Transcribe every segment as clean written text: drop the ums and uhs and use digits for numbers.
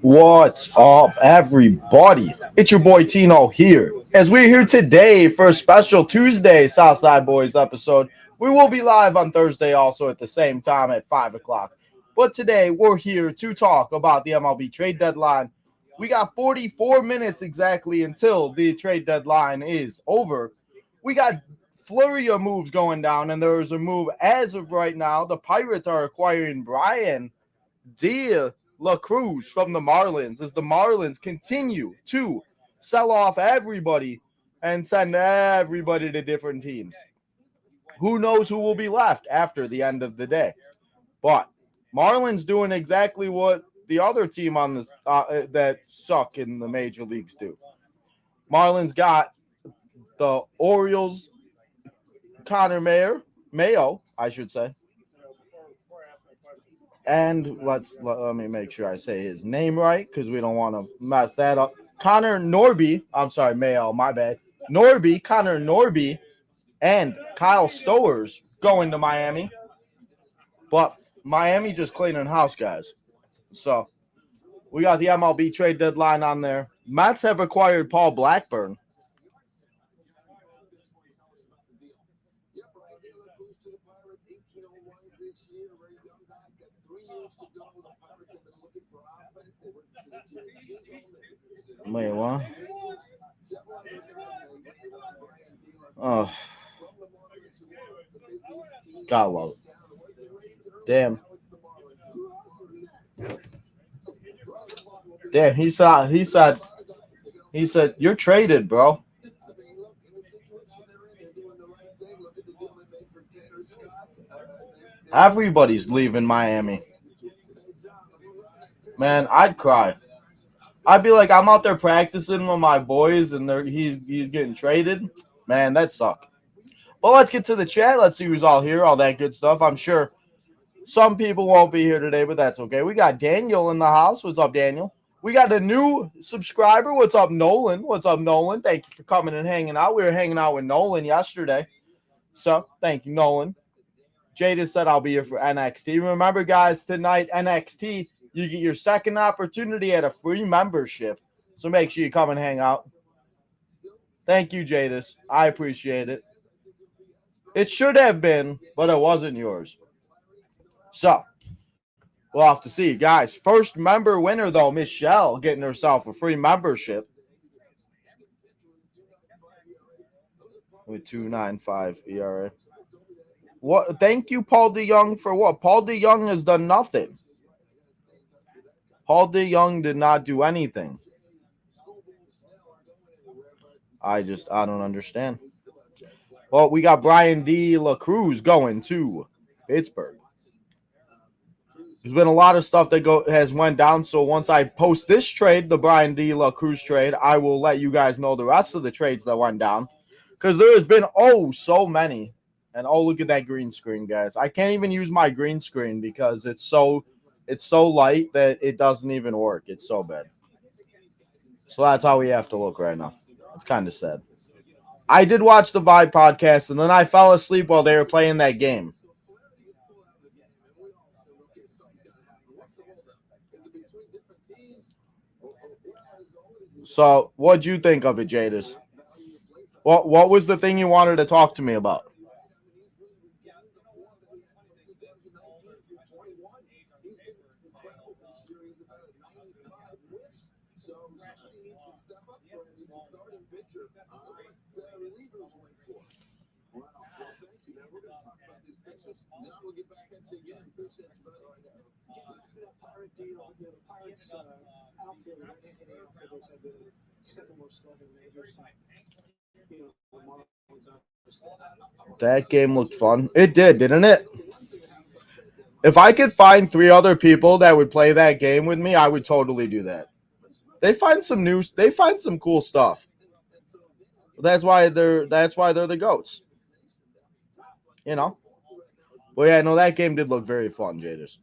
What's up, everybody? It's your boy Tino here. As we're here today for a special Tuesday Southside Boys episode, we will be live on Thursday also at the same time at 5 o'clock. But today we're here to talk about the MLB trade deadline. We got 44 minutes exactly until the trade deadline is over. We got flurry of moves going down, and there is a move as of right now. The Pirates are acquiring Bryan De La Cruz from the Marlins as the Marlins continue to sell off everybody and send everybody to different teams. Who knows who will be left after the end of the day? But Marlins doing exactly what the other team on this that suck in the major leagues do. Marlins got the Orioles, Connor Mayo, I should say. And let me make sure I say his name right because we don't want to mess that up. Connor Norby, I'm sorry, Mayo, my bad. Connor Norby, and Kyle Stowers going to Miami. But Miami just cleaning house, guys. So we got the MLB trade deadline on there. Mets have acquired Paul Blackburn. Wait, what? Oh, God love it. Damn. Damn, he said, you're traded, bro. Everybody's leaving Miami. Man, I'd cry. I'd be like, I'm out there practicing with my boys, and he's getting traded. Man, that suck. Well, let's get to the chat. Let's see who's all here, all that good stuff. I'm sure some people won't be here today, but that's okay. We got Daniel in the house. What's up, Daniel? We got a new subscriber. What's up, Nolan? What's up, Nolan? Thank you for coming and hanging out. We were hanging out with Nolan yesterday. So, thank you, Nolan. Jada said I'll be here for NXT. Remember, guys, tonight, NXT, you get your second opportunity at a free membership. So make sure you come and hang out. Thank you, Jadis. I appreciate it. It should have been, but it wasn't yours. So, we'll have to see. Guys, first member winner, though, Michelle, getting herself a free membership. With 2.95 ERA. What? Thank you, Paul DeYoung, for what? Paul DeYoung has done nothing. Paul DeYoung did not do anything. I don't understand. Well, we got Bryan De La Cruz going to Pittsburgh. There's been a lot of stuff that has went down, so once I post this trade, the Bryan De La Cruz trade, I will let you guys know the rest of the trades that went down because there has been so many. And look at that green screen, guys. I can't even use my green screen because it's so light that it doesn't even work. It's so bad. So that's how we have to look right now. It's kind of sad. I did watch the Vibe podcast, and then I fell asleep while they were playing that game. So, what'd you think of it, Jadis? What was the thing you wanted to talk to me about? That game looked fun. It did, didn't it? If I could find 3 other people that would play that game with me, I would totally do that. They find some cool stuff. That's why they're the GOATs. You know? Well, yeah, no, that game did look very fun, Jadis.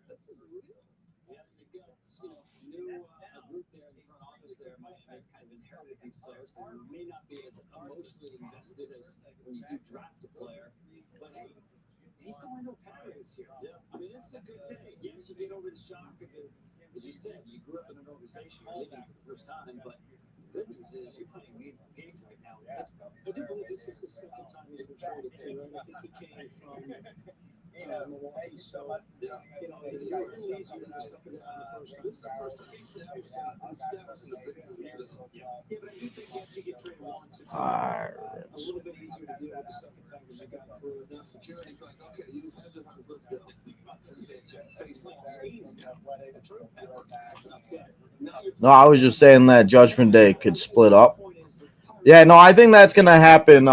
these players. They may not be as emotionally invested as when you do draft a player, but hey, he's going to a Pirates here. Yeah. I mean, this is a good day. Yes, you get over the shock of it. As you said, you grew up in an organization, you're leaving for the first time, but good news is you're playing meaningful games right now. I do believe this is the second time he's been traded to, and I think he came from Milwaukee. So, you know, it's a little easier than the stuff that happened the first time. This is the first time he's steps in the big leagues. Yeah, but I do think after you get traded once, it's a little bit easier to deal with the second time because you got through it. Now security's like, okay, you just had your times, let's go. No, I was just saying that Judgment Day could split up. Yeah, no, I think that's gonna happen.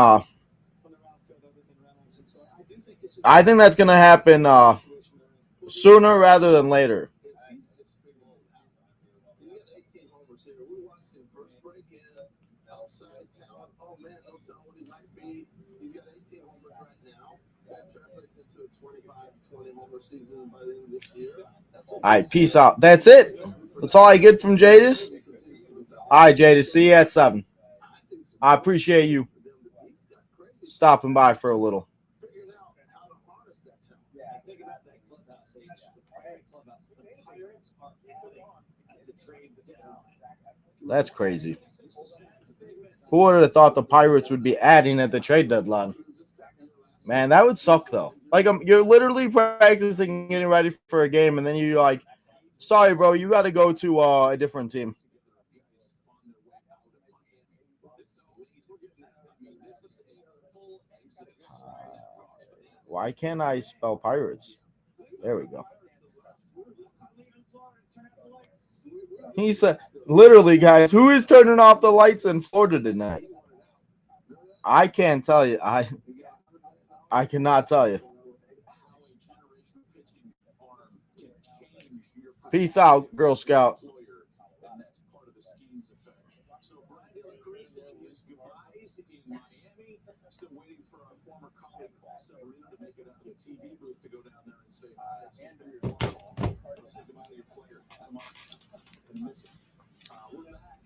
I think that's gonna happen sooner rather than later. He's just figured it out. He's got 18 homers here. We watched him first break in, outside town. Oh man, don't tell what he might be. He's got 18 homers right now. That translates into a 20 homer season by the end of this year. All right, peace out. That's it. That's all I get from Jadis. All right, Jadis, see you at 7. I appreciate you stopping by for a little. Figuring out how to harness that talent. Yeah, think about that clubhouse. The Pirate clubhouse. The Pirates are at the trade deadline. That's crazy. Who would have thought the Pirates would be adding at the trade deadline? Man, that would suck, though. Like, you're literally practicing, getting ready for a game, and then you're like, sorry, bro, you got to go to a different team. Why can't I spell Pirates? There we go. He said, literally, guys, who is turning off the lights in Florida tonight? I can't tell you. I cannot tell you. Peace out, Girl Scout.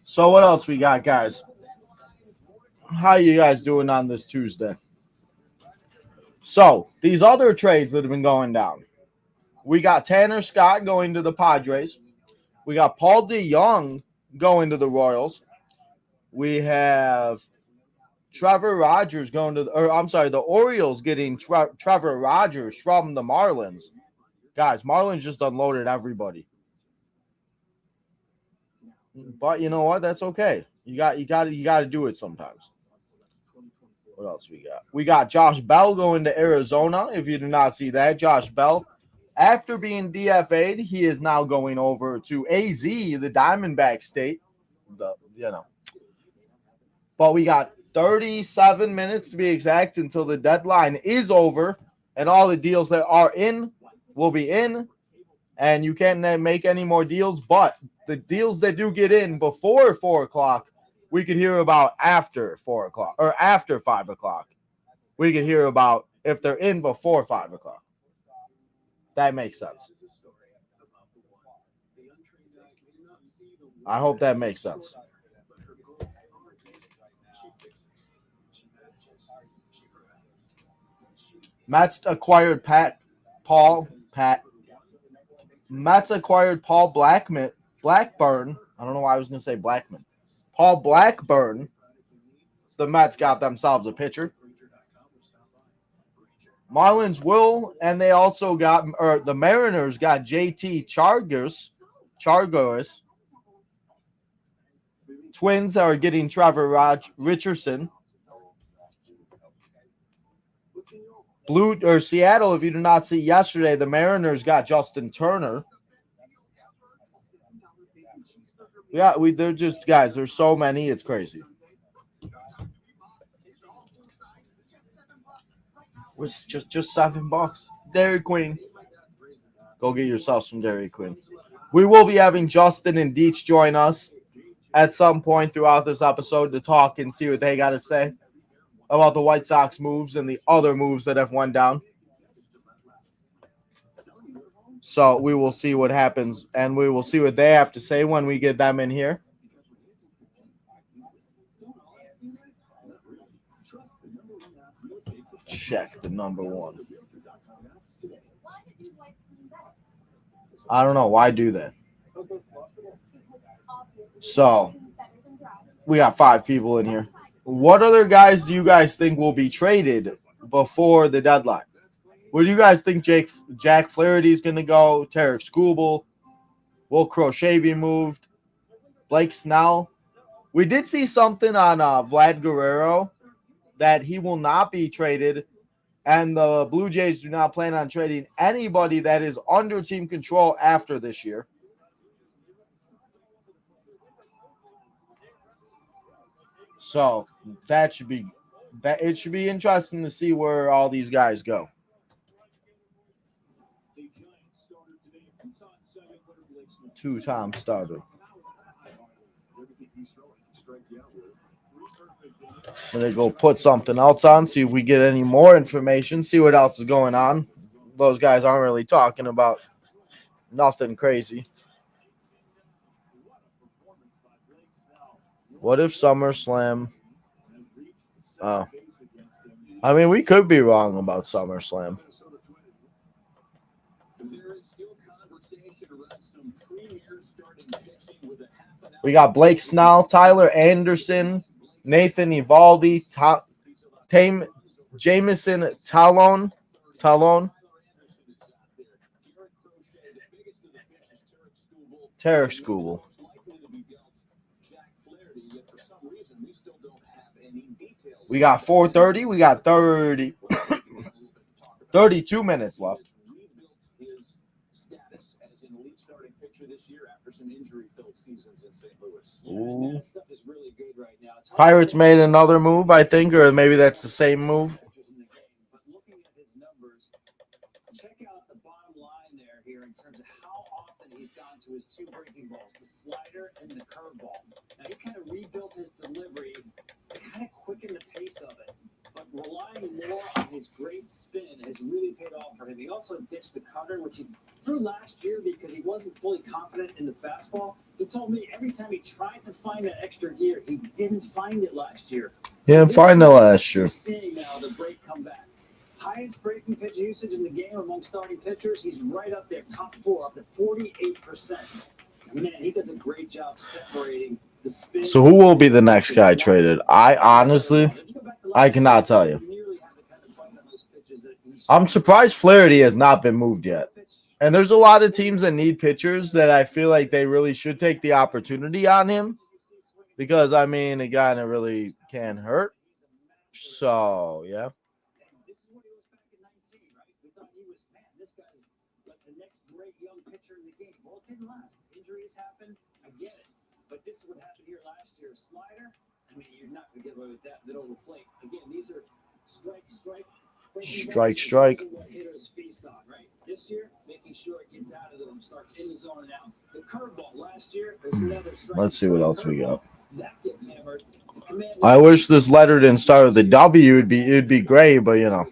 So what else we got, guys? How you guys doing on this Tuesday? So these other trades that have been going down. We got Tanner Scott going to the Padres. We got Paul DeJong going to the Royals. We have Trevor Rogers going to the Orioles getting Trevor Rogers from the Marlins. Guys, Marlins just unloaded everybody. But you know what? That's okay. You got to do it sometimes. What else we got? We got Josh Bell going to Arizona. If you did not see that, Josh Bell, after being DFA'd, he is now going over to AZ, the Diamondback State. But we got 37 minutes to be exact until the deadline is over, and all the deals that are in will be in, and you can't make any more deals. But the deals that do get in before 4 o'clock, we could hear about after 4 o'clock or after 5 o'clock. We could hear about if they're in before 5 o'clock. That makes sense. I hope that makes sense. Mets acquired Mets acquired Paul Blackburn. I don't know why I was going to say Blackman. Paul Blackburn. The Mets got themselves a pitcher. Marlins will, and they also got, or the Mariners got JT Chargos. Twins are getting Trevor Richardson. Seattle, if you did not see yesterday, the Mariners got Justin Turner. Yeah, they're just, guys, there's so many, it's crazy. Was just $7. Dairy Queen. Go get yourself some Dairy Queen. We will be having Justin and Deech join us at some point throughout this episode to talk and see what they got to say about the White Sox moves and the other moves that have went down. So we will see what happens, and we will see what they have to say when we get them in here. check the number one. I don't know. Why do that? So, we got 5 people in here. What other guys do you guys think will be traded before the deadline? Where do you guys think Jack Flaherty is going to go? Tarek Skubal? Will Crochet be moved? Blake Snell? We did see something on Vlad Guerrero that he will not be traded, and the Blue Jays do not plan on trading anybody that is under team control after this year. So it should be interesting to see where all these guys go. Two-time starter. I'm going to go put something else on, see if we get any more information, see what else is going on. Those guys aren't really talking about nothing crazy. What if SummerSlam? Oh. I mean, we could be wrong about SummerSlam. We got Blake Snell, Tyler Anderson, Nathan Eovaldi, Jameson Talon. Tarek Skubal. We got 4:30. We got 32 minutes left. Ooh. Pirates made another move, I think, or maybe that's the same move. But looking at his numbers, check out the bottom line there here in terms of how often he's gone to his 2 breaking balls, the slider and the curveball. Now he kind of rebuilt his delivery to kind of quicken the pace of it. But relying more on his great spin has really paid off for him. He also ditched the cutter, which he threw last year because he wasn't fully confident in the fastball. He told me every time he tried to find that extra gear, he didn't find it last year. Didn't find it last year. You're seeing now the break come back. Highest breaking pitch usage in the game among starting pitchers. He's right up there, top 4, up to 48%. Man, he does a great job separating the spin. So who will be the next guy traded? I cannot tell you. I'm surprised Flaherty has not been moved yet. And there's a lot of teams that need pitchers that I feel like they really should take the opportunity on him because, I mean, it kind of really can hurt. So, yeah. This is what he was back in 19, right? We thought he was, man, this guy's like the next great young pitcher in the game. Well, it didn't last. Injuries happen. I get it. But this is what happened here last year. Slider, I mean, you're not going to get away with that middle of the plate. Again, these are strike. Strike. What hitters feast on, right? This year, making sure it gets out of them, starts in the zone and out. The curveball last year, there's another strike. Let's see what else we got. That gets hammered. I wish this letter didn't start with the W. It'd be great, but you know,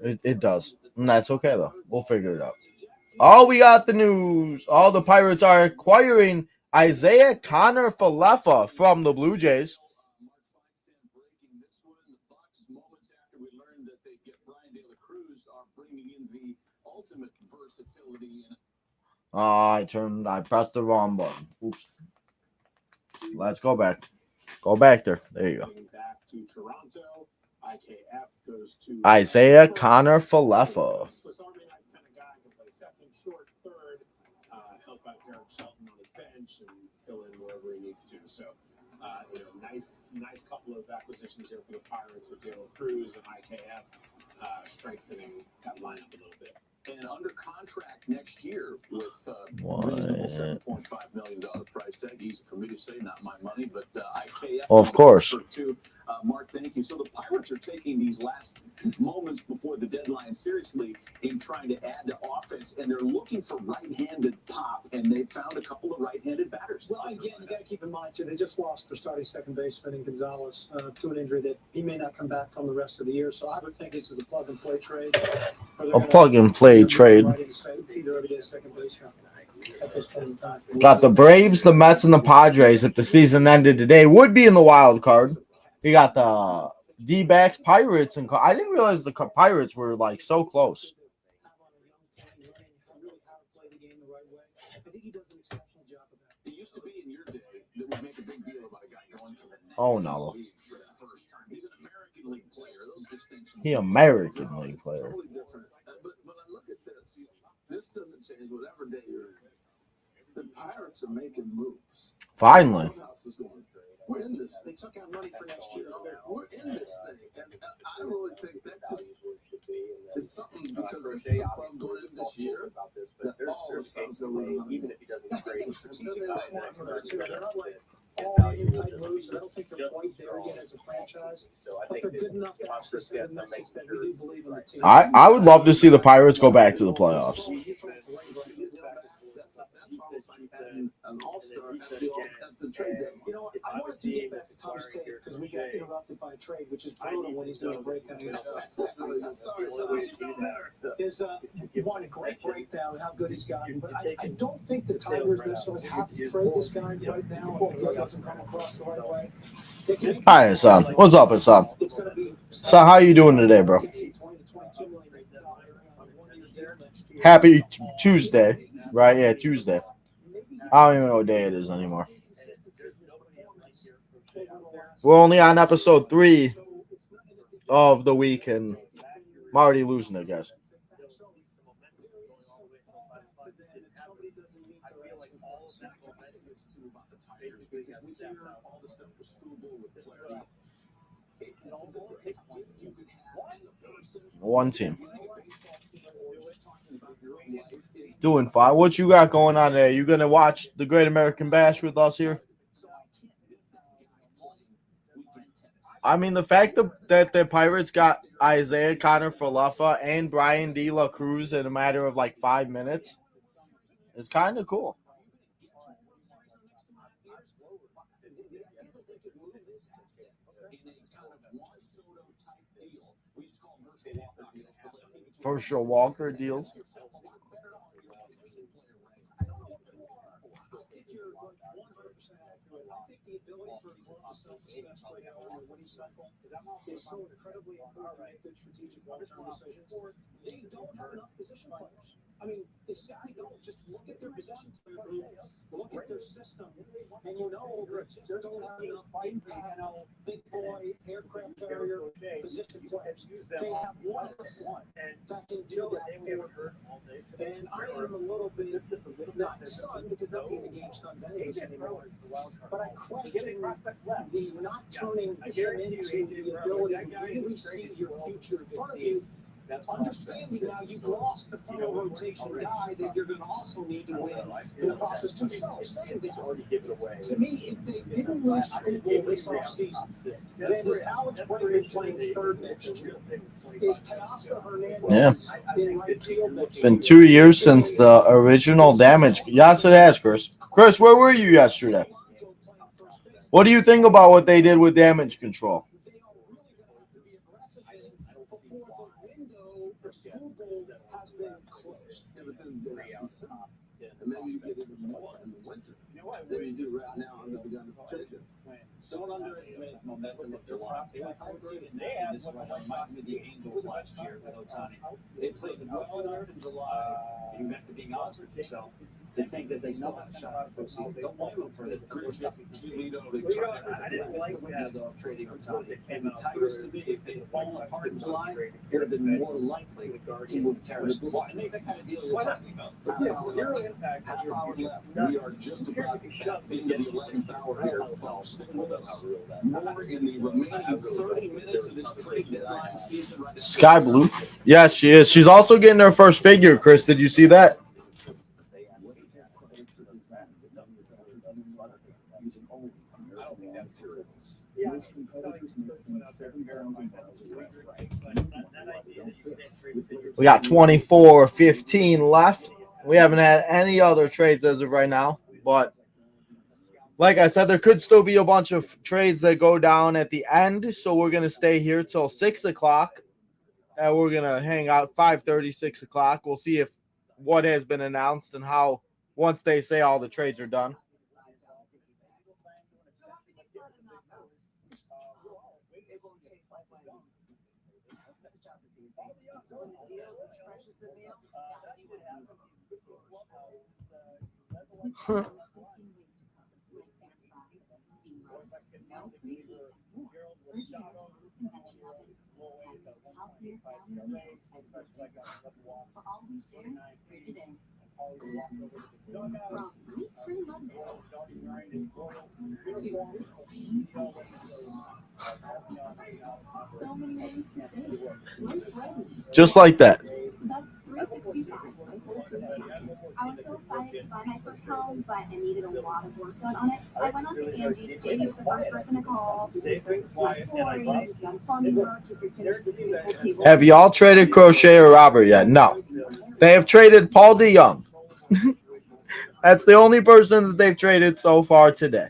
it does, and that's okay though. We'll figure it out. Oh, we got the news. All the Pirates are acquiring Isaiah Kiner-Falefa from the Blue Jays. I pressed the wrong button. Oops. Let's go back. Go back there. There you go. Back to Toronto. IKF goes to Isaiah Kiner-Falefa. Swiss Army knife kind of guy can play second, short, third, help out Eric Shelton on his bench and fill in wherever he needs to. So, nice couple of acquisitions here for the Pirates with De La Cruz and IKF, strengthening that lineup a little bit. And under contract next year with reasonable $7.5 million price tag. Easy for me to say, not my money, but IKF. Well, of course. Mark, thank you. So the Pirates are taking these last moments before the deadline seriously in trying to add to offense, and they're looking for right-handed pop, and they found a couple of right-handed batters. Well, again, you got to keep in mind, too, they just lost their starting second baseman in Gonzalez to an injury that he may not come back from the rest of the year. So I would think this is a plug-and-play trade. A plug-and-play trade. Either everyday second baseman at this point in time. Got the Braves, the Mets, and the Padres. If the season ended today, would be in the wild card. We got D-backs, Pirates, and I didn't realize the Pirates were like so close. It used to be in your day that would make a big deal about a guy going to the Oh, National no. League for the first time. He's an American League player. Those distinctions. He American League It's player. totally different. But I look at this. This doesn't change whatever day you're in. The Pirates are making moves. Finally. The clubhouse is going, we're in this. They took out money for next year. We're in this thing. And I really think that just is something because this is a club going in this year that all of a sudden even if he doesn't trade. They're not like all in type moves, and I don't think they're quite there yet as a franchise. But they're good enough to actually send a message that we do believe in the team. I would love to see the Pirates go back to the playoffs. That's almost like adding an all-star at the trade deadline. You know what? I wanted to get back to Thomas Taylor because we got interrupted by a trade, which is brutal when he's doing a breakdown. Sorry. Is one great breakdown of how good he's gotten, but I don't think the Tigers necessarily have to trade this guy right now if he doesn't come across the right way. They can make Hi, son. What's up, son? it's going to be Son, how you doing today, bro? 20 to 22 million one-year deal next year. Happy Tuesday, right? Yeah, Tuesday. I don't even know what day it is anymore. We're only on episode 3 of the week, and I'm already losing it, guys. One team. Doing fine. What you got going on there? You gonna watch the Great American Bash with us here? I mean, the fact that the Pirates got Isaiah Connor Falefa and Brian De La Cruz in a matter of like 5 minutes is kind of cool. Herschel Walker deals. Is so incredibly important to make good strategic long-term decisions. They don't have enough position players. I mean, they simply don't. Just look at their position player group, look at their system, and you know they don't have enough impact, big boy, aircraft carrier position players. They have one asset that can do that for them. And I am a little bit not stunned because nothing in the game stuns any of us anymore. But I question the not turning him into the ability to really see your future in front of you. Understanding now you've lost the final rotation guy that you're going to also need to win in the process too. So saying that, to me, if they didn't win Super Bowl this offseason, then is Alex Bregman playing third next year? Is Teoscar Hernandez in right field next It's year? been 2 years since the original damage. Yes, it has, Chris. Chris, where were you yesterday? What do you think about what they did with damage control? And maybe you get even more in the winter than you do right now under the gun of trade deadline. Don't underestimate the momentum of July. They were 14 and 9 in this one. It reminds me of the Angels last year with Ohtani. They played well enough in July. You have to be honest with yourself to think that they still have a shot at the postseason. Don't blame them for the Giolito, they tried I didn't like trading Ohtani. And the Tigers, to me, if they had fallen apart in July, it would have been more likely to move Terrace. And make that kind of deal you're talking about. half hour left. We are just about at the end of the 11th hour here. So stick with us. More in the remaining 30 minutes of this trade deadline season. Right, Sky Blue? Yes, she is. She's also getting her first figure, Chris. Did you see that? We got 24-15 left. We haven't had any other trades as of right now, but like I said, there could still be a bunch of trades that go down at the end, so we're going to stay here till 6 o'clock, and we're going to hang out 5:30, 6 o'clock. We'll see if what has been announced and how once they say all the trades are done. Just like that. That's 365. I was so excited to buy my first home, but I needed a lot of work done on it. I went on to Angie. JD was the first person to call. He surfaced my flooring. He's done plumbing work. He finished this beautiful table. Have y'all traded Crochet or Robert yet? No. They have traded Paul DeYoung. That's the only person that they've traded so far today.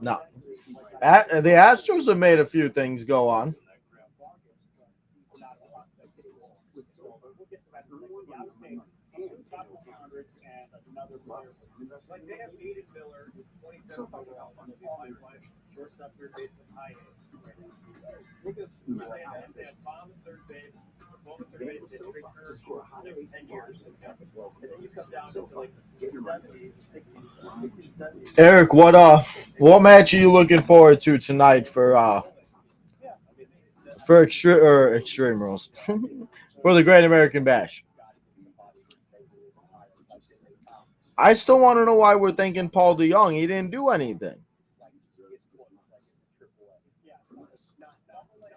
No. The Astros have made a few things go on. Eric, what match are you looking forward to tonight for Extreme Rules for the Great American Bash? I still want to know why we're thinking Paul DeYoung. He didn't do anything.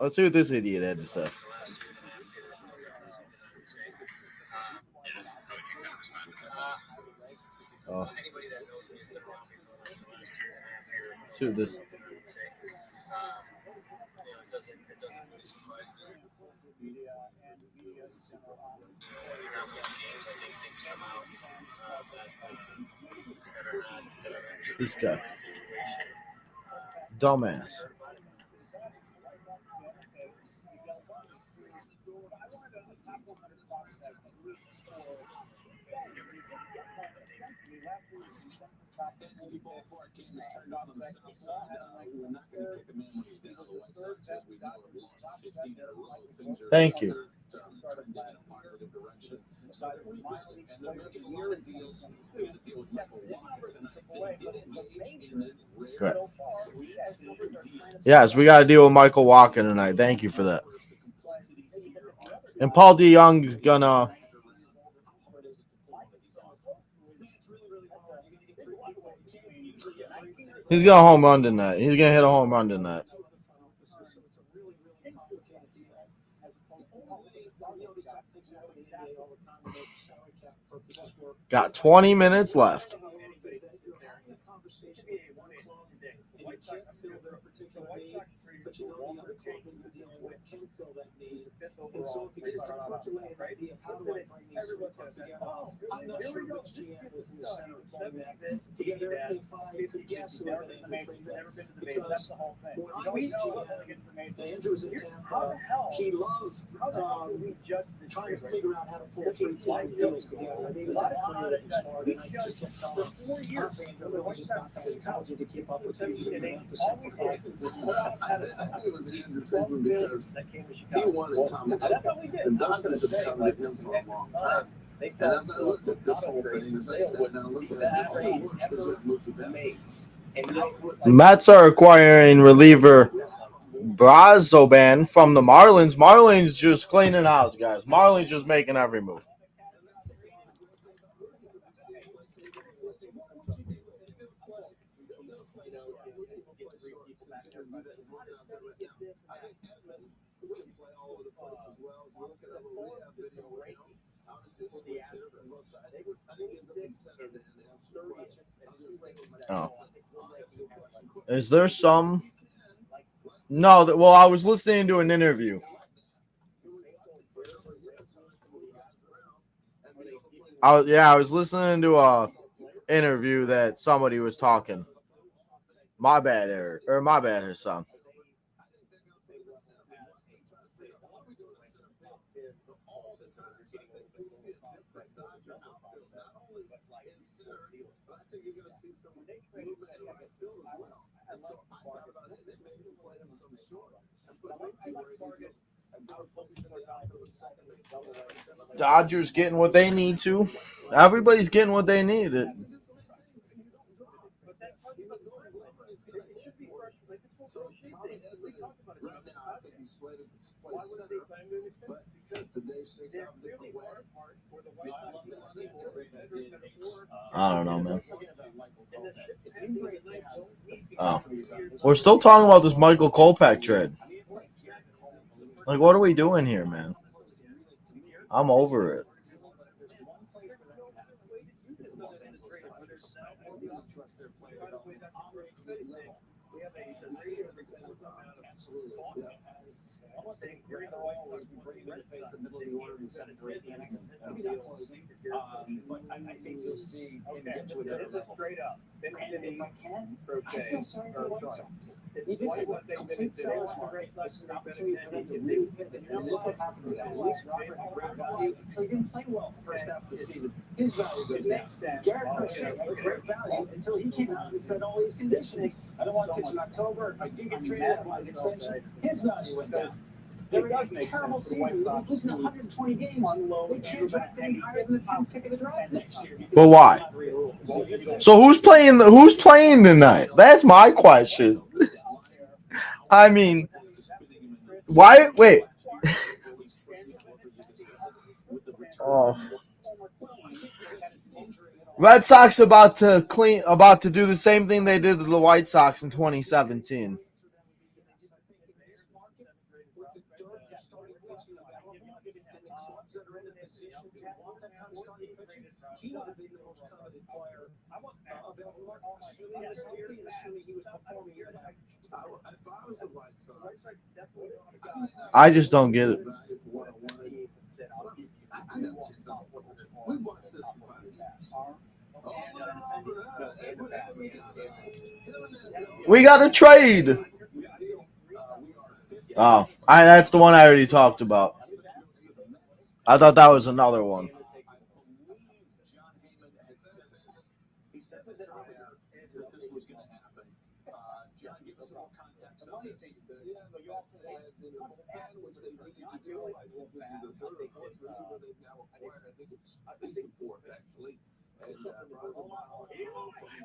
Let's see what this idiot had to say. Oh. Let's see what this. This guy. Dumbass. Ballpark game is turned on the south side. We're not going to kick a man when he's down. The White Sox, as we know, have lost 16 in a row. Things are Thank you. trending in a positive direction. So they're rebuilding, and they're making a lot of deals. They had to deal with Michael Wacha tonight. They did engage in that rare deal. Yes, we got to deal with Michael Wacha tonight. Thank you for that. And Paul DeYoung's gonna. He's gonna home run tonight. He's gonna hit a home run tonight. Got 20 minutes left. But you know the other club that you're dealing with can fill that need. And so it begins to percolate an idea of how do I bring these three clubs together. I'm not sure which GM was in the center of putting that together. If I could guess, it would have been Andrew Freeman. Because when I was GM, Andrew was in Tampa. He loved trying to figure out how to pull three team deals together. I mean, he was that creative and smart, and I just kept telling him, honestly, Andrew really just not that intelligent to keep up with you. You're going to have to simplify things. I think it was Andrew Friedman because he wanted Tommy John. The Dodgers have come to him for a long time. And as I looked at this whole thing, as I sat down and looked at it, all it works is with Mookie Betts. Mets are acquiring reliever Brazoban from the Marlins. Marlins just cleaning house, guys. Marlins just making every move. Oh. Is there some? No, well, I was listening to an interview. I was listening to a interview that somebody was talking. My bad, Eric. Or my bad, his son. Dodgers getting what they need to. Everybody's getting what they need. So Tommy Edley, right now, I think he's slated to play center, but the day shakes out a different way. I don't know, man. Oh, we're still talking about this Michael Kopech trade. Like, what are we doing here, man? I'm over it. But I think you'll see him get to another level. And if I can, I feel sorry for the White Sox. This is a complete seller's market. This is an opportunity for them to really pivot. And look what happened with that. Luis Robert had great value until he didn't play well the first half of the season. His value goes down. Garrett Crochet had great value until he came out and said all these conditions. I don't want to pitch in October. If I do get traded, I want an extension. His value went down. They were having a terrible season. They're losing 120 games. They can't draft any higher than the 10th pick of the draft next year. But why? So who's playing tonight? That's my question. I mean, why? Wait. Oh. Red Sox about to do the same thing they did to the White Sox in 2017. He would have been the most coveted player available. Assuming he was healthy and assuming he was performing here. If I was a White Sox, I just don't get it. We watched this for 5 years. We got a trade. Oh, that's the one I already talked about. I thought that was another one.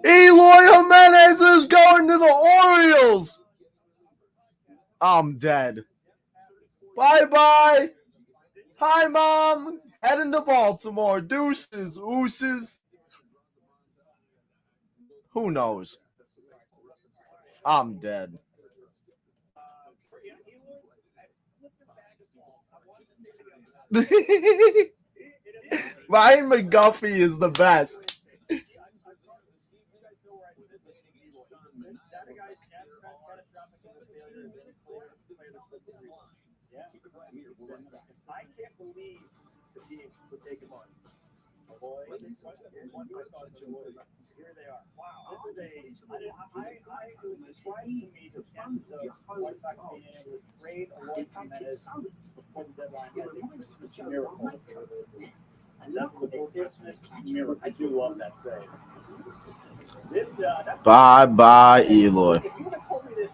Eloy Jimenez is going to the Orioles. I'm dead. Bye-bye. Hi, Mom. Heading to Baltimore. Deuces. Ooses. Who knows? I'm dead. Ryan McGuffey is the best. I can't believe the team would take him on. Here they are. Wow. This is it was trying for me to end the White Sox being able to trade Eloy Jimenez before the deadline. I think it's a miracle. And that's the biggest miracle. I do love that save. Bye, Eloy. If you would have told me this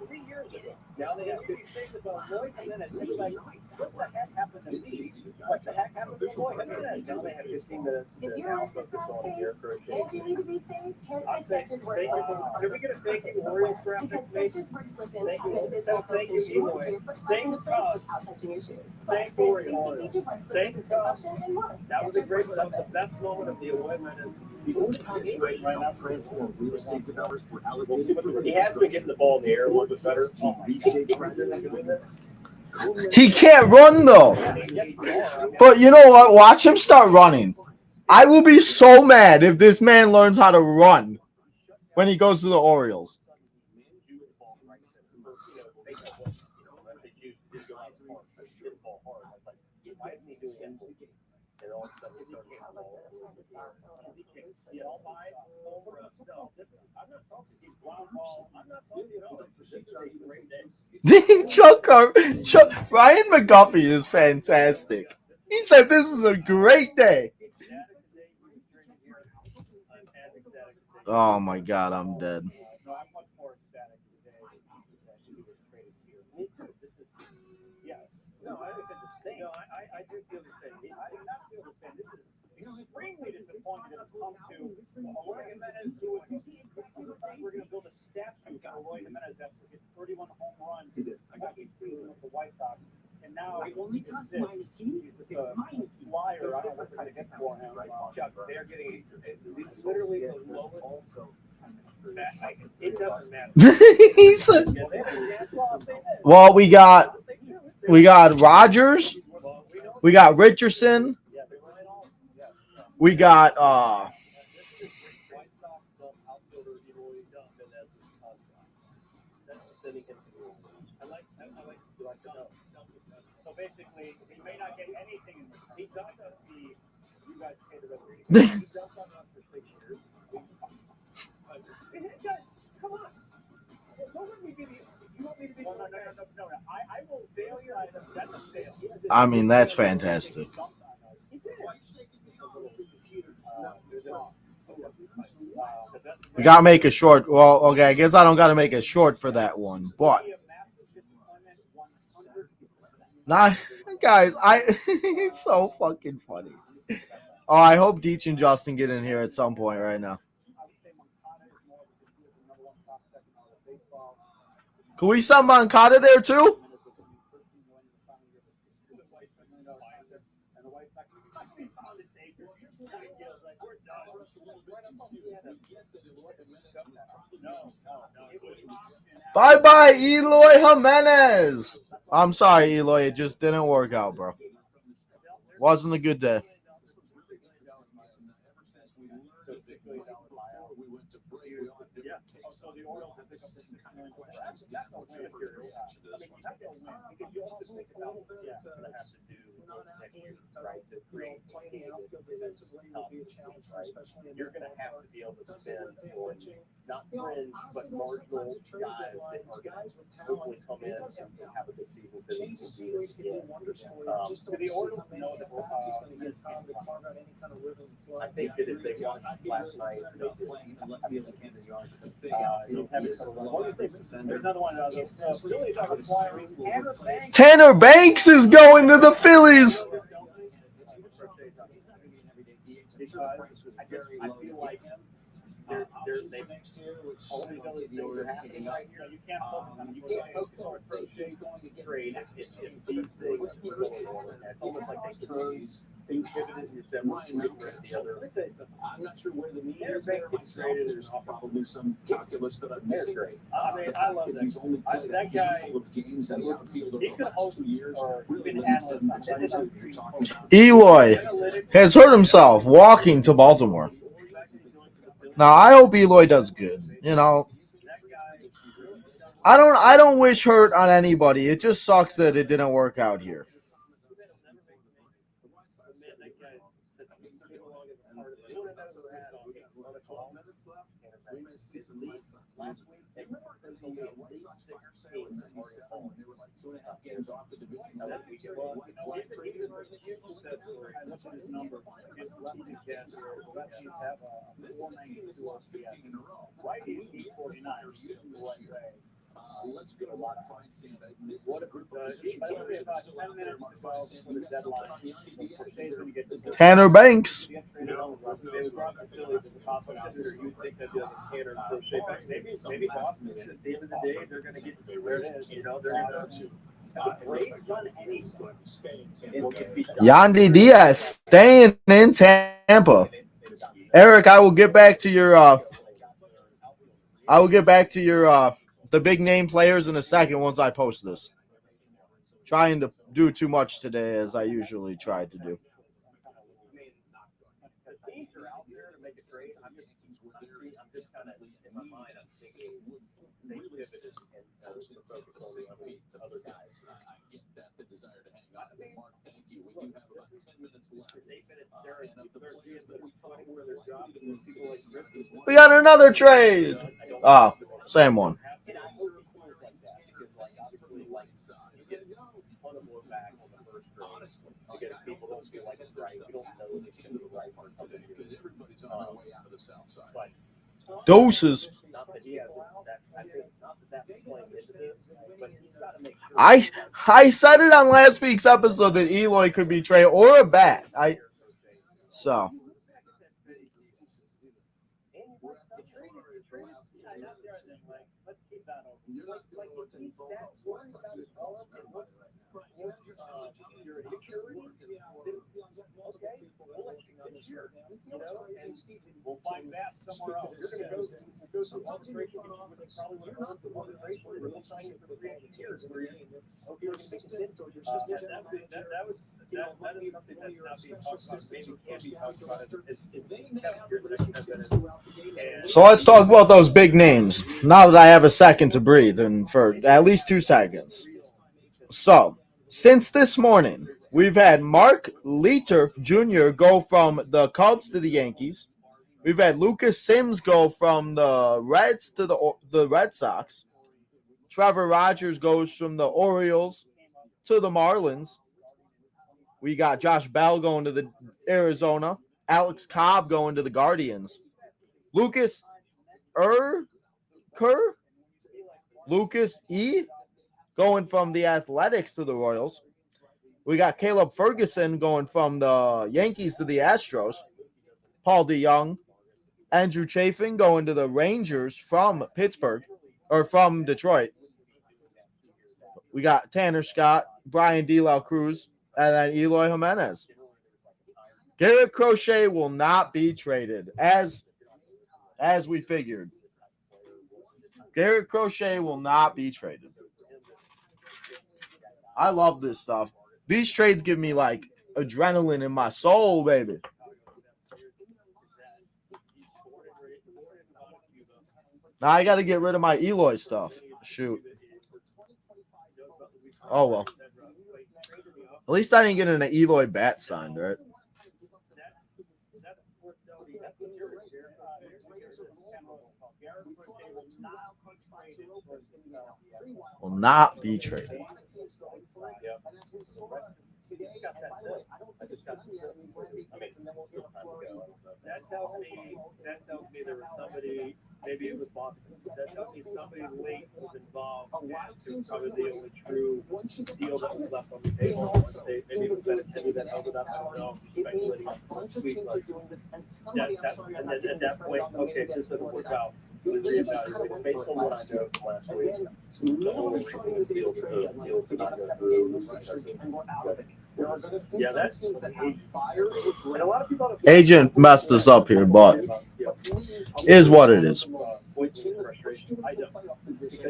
3 years ago, now they have 50 things about Eloy Jimenez, it's like, what the heck happened to me? What the heck happened to Eloy Jimenez? Now they have 15 minutes If to you're now in this focus on house, Garrett Crochet. and you need to be safe, his I'll say, pitches work slip-ins. can we get a thank you Orioles graphic, Because please? pitches work slip-ins Thank you. happen physical Thank you, tissue, so Eloy. your foot slides Thank into place us. without touching your shoes. Thank Plus, they have Orioles. safety features like slip Thank resistant us. option and more. That was a Pitches great, work that was the slip-ins. best moment of the Eloy Jimenez. The old tax rates helped transform real estate developers were allocated for He has been getting the ball in the air a little bit better. reshaped private He can't run, though. But you know what? Watch him start running. I will be so mad if this man learns how to run when he goes to the Orioles. Ryan McGuffey is fantastic. He said this is a great day. Oh my God, I'm dead. No, I'm much more ecstatic today that he was traded here. Me too. This is, yeah. No, I feel the same. No, I do feel the same. I do not feel the same. This is extremely disappointing that it's come to Roy Jimenez doing. We're going to build a statue for Roy Jimenez after he hit 31 home runs. I got you feeling with the White Sox. And now he's a flyer. I don't know what kind of get for him. Chuck, they're getting literally the lowest. It doesn't matter. He said, well, we got Rogers, we got Richardson, we got So basically, he may not get anything. He does have the. You guys pay the referee. He does have us for 6 years. Come on. Don't let me give you. You want me to be? No. I will fail you. That's a fail. I mean, that's fantastic. We gotta make a short. Well, okay, I guess I don't gotta make a short for that one, but nah, guys, it's so fucking funny. Oh, I hope Deech and Justin get in here at some point right now. Can we send Moncada there too? Bye-bye, Eloy Jimenez. I'm sorry, Eloy. It just didn't work out, bro. Wasn't a good day. You're going to have to be able to spend for not fringe, but marginal guys that are hopefully come in and have a good season so that you can do this again. Do the Orioles know that I think that if they won last night, there's another one. Tanner Banks is going to the Phillies. I feel like they're next year, which all these other things are happening right here. You can't focus on. You can't focus on first trade. It's these things. It's almost like they pivoted in December. The other. I'm not sure where the need is there myself. There's probably some calculus that I'm missing. I mean, I love that. He's only played a handful of games in the outfield over the last 2 years. Really limits him precisely what you're talking about. Eloy has hurt himself walking to Baltimore. Now, I hope Eloy does good. You know, I don't wish hurt on anybody. It just sucks that it didn't work out here. White Sox fire sale in '97 when they were like 2.5 games off the division. White traded right in the number. This is a team that's lost 15 in a row. Right, he's 49. Let's go to Mark Feinstein. This is a group of position players that are still out there. Mark Feinstein, you got something on Yandy Diaz? Tanner Banks. No. Maybe Boston, at the end of the day, they're going to get where it is. You know, they're not to. Yandy Diaz staying in Tampa. Eric, I will get back to your the big name players in a second once I post this. Trying to do too much today as I usually try to do. Other guys, I get that the desire to hang on. Mark, thank you. We do have about 10 minutes left. And of the players that we thought where they're dropping people like Griffin. We got another trade. Oh, same one. And I hope he pulls like that because, like, obviously, like, you get a ton of more back on the first grade because people don't feel like it's right. We don't know if it's going to be right for today because everybody's on their way out of the south side. But Doses. not that he has that. I think not that that's playing into this, but he's got to make sure. I said it on last week's episode that Eloy could be trade or a bat. So. We'll find that somewhere else. You're going to go through arbitration, which probably would not the one rate where you're signing it for 3 years. Where you're going to make a hit, so your system that is something that's not being talked about. Maybe can be talked about. So let's talk about those big names now that I have a second to breathe and for at least 2 seconds. So, since this morning, we've had Mark Leiter Jr. go from the Cubs to the Yankees. We've had Lucas Sims go from the Reds to the Red Sox. Trevor Rogers goes from the Orioles to the Marlins. We got Josh Bell going to the Arizona. Alex Cobb going to the Guardians. Lucas E. going from the Athletics to the Royals. We got Caleb Ferguson going from the Yankees to the Astros. Paul DeYoung. Andrew Chafin going to the Rangers from Pittsburgh, or from Detroit. We got Tanner Scott, Brian De La Cruz, and then Eloy Jimenez. Garrett Crochet will not be traded, as we figured. Garrett Crochet will not be traded. I love this stuff. These trades give me, like, adrenaline in my soul, baby. Now I got to get rid of my Eloy stuff. Shoot. Oh, well. At least I didn't get an Eloy bat signed, right? Will not be traded. Today, and by the way, I don't think it's done yet. That tells me there was somebody, maybe it was Boston. That tells me somebody late was involved. And probably the only true deal that was left on the table. Maybe it was Benintendi that held it up. I don't know. Speculating. And then at that point, okay, this doesn't work out. Based on what I know from last week, literally starting to do a trade deadline. We got a 7-game losing streak and we're out of it. There are going to be some teams that have buyers with and a lot of people don't Agent messed us up here, but is what it is. Because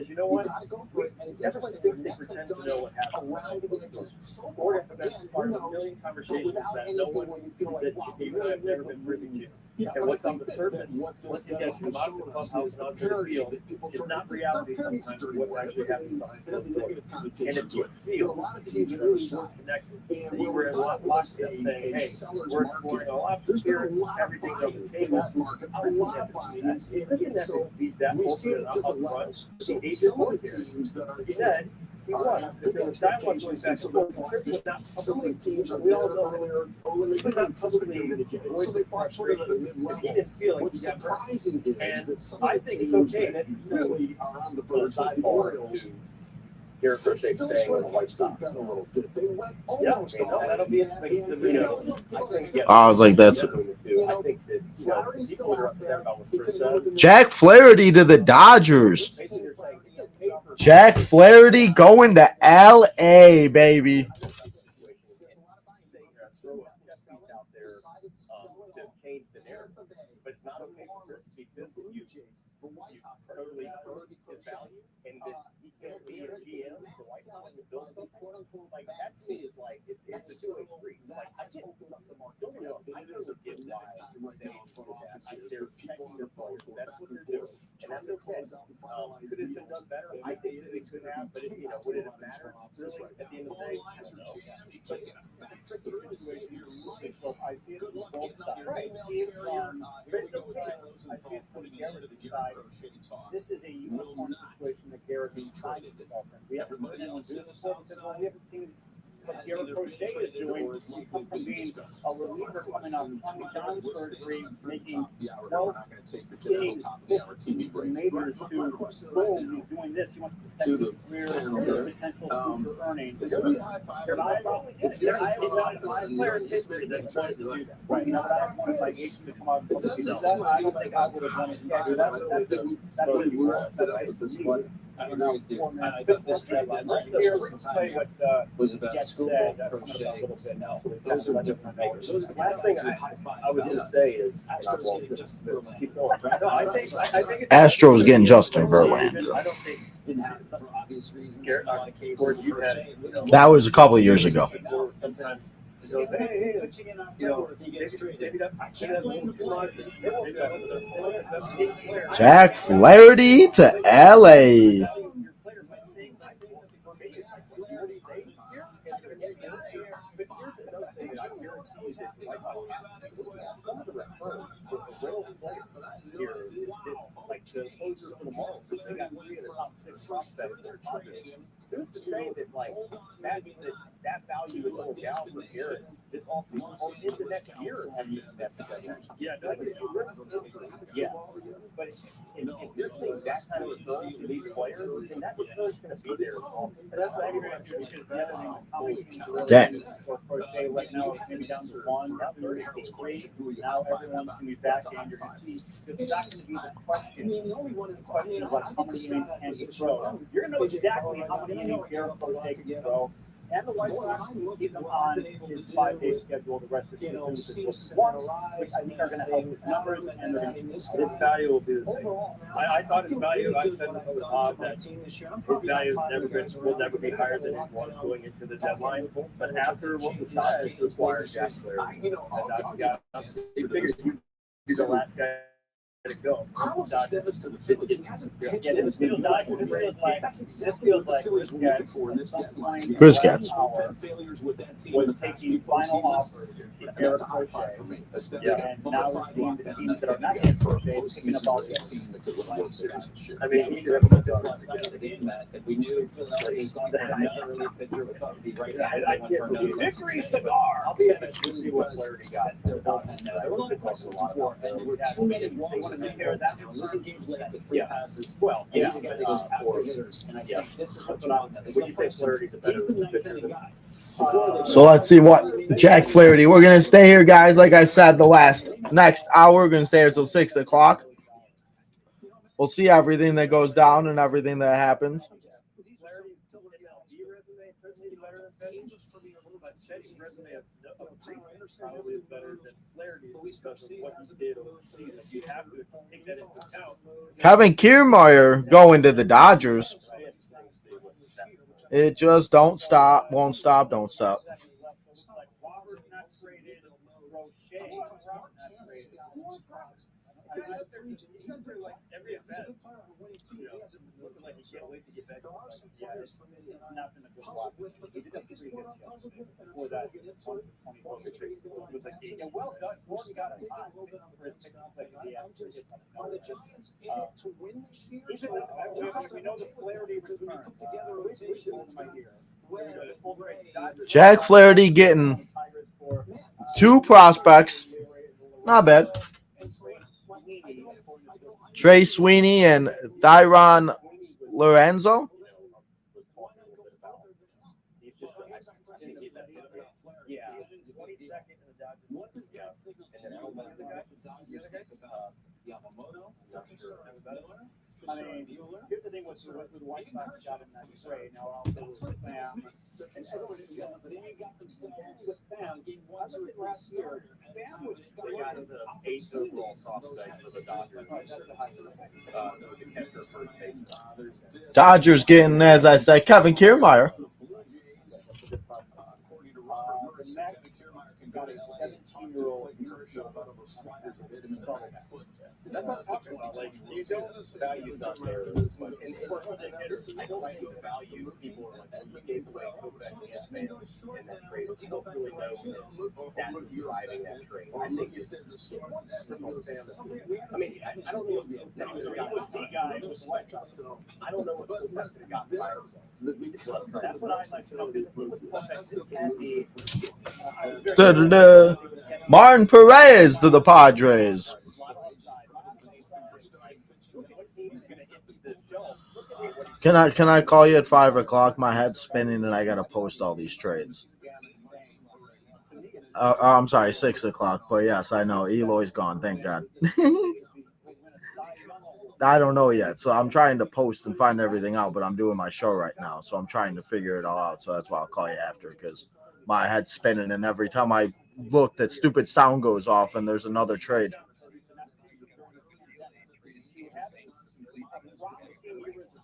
you know what? Everybody thinks they pretend to know what happened. Florida have been part of a million conversations that no one that you and I have never been privy to. And what's on the surface, once you get from out of the clubhouse and onto the field, it's not reality sometimes of what actually happens behind closed doors. And if you feel that you really were connected, that you were in a lot of lockstep saying, hey, we're exploring all options here, everything's on the table. A lot of buying. That We see it at different levels. So some of the teams that are in it have big expectations. And so some of the teams are there earlier, or when they didn't anticipate they were going to get it. So they bought straight at the mid-level. What's surprising is that some of the teams that really are on the verge, like the Orioles, they still sort of like to bet a little bit. They went almost all in. I was like, that's Flaherty's still out there. Jack Flaherty to the Dodgers. Jack Flaherty going to LA, baby. Like that to me is like it's a two-way street. Like I get opened up the market. I know the give why they're checking their players. That's what they're doing, and that's okay. Could it have been done better? I think that it could have, but would it have mattered really at the end of the day? I don't know. But tricky situation. So I see it from both sides. I see it from Garrett's side. This is a uniform situation that Garrett is trying to develop. We haven't seen anyone do this before. We haven't seen what Garrett Crochet is doing. He comes from being a reliever coming off Tommy John surgery, making 12 games majors to goal. He's doing this. He wants to protect his career and potential future earnings. I probably did it. I was my player in history that tried to do that. Right now, I wanted my agent to come out and put it together. I don't think I would have done it. That's what he wants. I agree with you. And I think this trade deadline was about school crochet. Those are different makers. Those are the last thing I was going to say is Astros getting Justin Verlander. No, I think Astros getting Justin Verlander. I don't think Didn't happen for obvious reasons. Garrett, A lot of cases Gordon, of you had, crochet. That was a couple of years ago. So, hey, Pitching in October if he gets traded. I can't blame the Padres. Jack Flaherty to LA. Like the closers for the Marlins, they got 3 of the top 6 prospects. Who's to say that like that value is going down for Garrett this offseason or into next year? Yeah, yeah. But if you're seeing that kind of return to these players, then that return's going to be there. And that's what I'm going to do because the other thing, Dang. or Crochet right now is maybe down to 1, now 3. Now everyone's going to be back in. You're going to see it's not going to be the question. the only one in The question is like how many innings can he throw? You're going to know exactly how many innings Garrett Crochet can throw. And the White Sox keep them on his 5-day schedule the rest of the season. Which I think are going to help his numbers, and his value will be the same. I thought his value, I said with Bob that his value will never be higher than his one going into the deadline. But after what the Dodgers required, Jack Flaherty, he figured he's the last guy to go. Carlos Estevez to the Phillies. He hasn't pitched in his That's exactly what the Phillies were looking for in this deadline. Chris Getz. Failures with that team Was in the past taking few final seasons. offers. That's a high five for me. Yeah, and now we're seeing the teams that are not getting Crochet picking up all the team that could win a World Series this year. I mean, We should have put this last night of the game that if we knew Philadelphia was going for another relief pitcher, we thought would be right now. I get the victory cigar. I'll be interested to see what Flaherty got. Their bullpen now. They were looking for before, and there were too many walks in there that they were losing games late with 3 passes. Well, And yeah, he's a guy that goes after hitters, and I think this is what you want. when you say Flaherty's a better He's the ninth pitcher inning than guy. So let's see what Jack Flaherty. We're gonna stay here, guys. Like I said, next hour, we're gonna stay here till 6 o'clock. We'll see everything that goes down and everything that happens. Probably is better than Flaherty because of what he did over the season. You have to take that into account. Kevin Kiermaier going to the Dodgers. It just don't stop, won't stop, don't stop. Well done. Gordon got a lot. Are the Giants in it to win this year? We know the Flaherty return. Put together a rotation Jack Flaherty getting 2 prospects. Not bad. Trey Sweeney and Thyron Lorenzo. What does that signal to you about the Dodgers think about Yamamoto? I mean, here's the thing with the White Sox got in that trade. Now, also with Sam, and everyone is going, but then you got themselves with Sam. Game 1, 2, 3 last year. Sam was the guy of the 8th overall prospect for the Dodgers. The catcher first base. Dodgers getting, as I said, Kevin Kiermaier. The next got a 17-year-old. value not there. But for other hitters, I don't see the value. People are like, you gave away Kopech and that trade. You don't really know that's driving that trade. I think it's I mean, I don't know if the guy was like, I don't know what Kopech got fired from. That's what I like. Martin Perez to the Padres. Can I call you at 5 o'clock? My head's spinning and I gotta post all these trades. I'm sorry, 6 o'clock. But yes, I know Eloy's gone. Thank God. I don't know yet, so I'm trying to post and find everything out. But I'm doing my show right now, so I'm trying to figure it all out. So that's why I'll call you after, because my head's spinning, and every time I look, that stupid sound goes off, and there's another trade.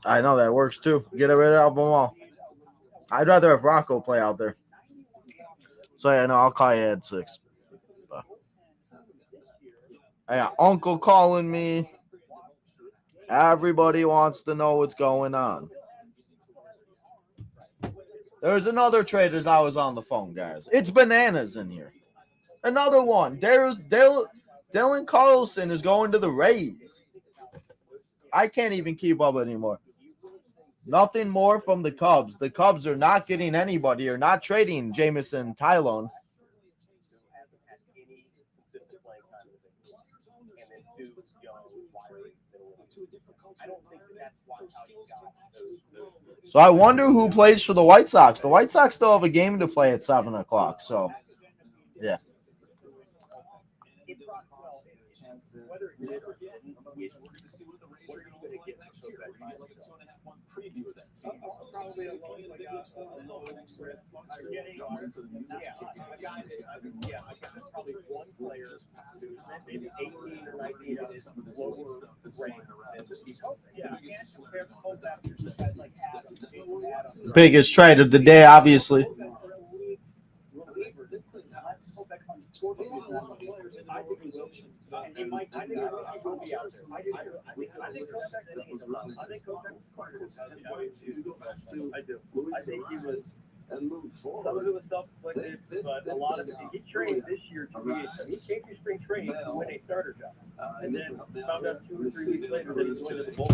I know that works too. Get rid of them all. I'd rather have Rocco play out there. So yeah, no, I'll call you at 6. But I got Uncle calling me. Everybody wants to know what's going on. There's another trade as I was on the phone, guys. It's bananas in here. Another one. Dylan Carlson is going to the Rays. I can't even keep up anymore. Nothing more from the Cubs. The Cubs are not getting anybody or not trading Jameson Tylone. So I wonder who plays for the White Sox. The White Sox still have a game to play at 7 o'clock. So, yeah. Probably one player who's maybe 18 or 19 of his lower range. Biggest trade of the day, obviously. I think he was. Some of it was self-inflicted, but a lot of it, he trained this year to be he came to spring training to win a starter job. And then found out 2 or 3 weeks later that he was going to the Bulls.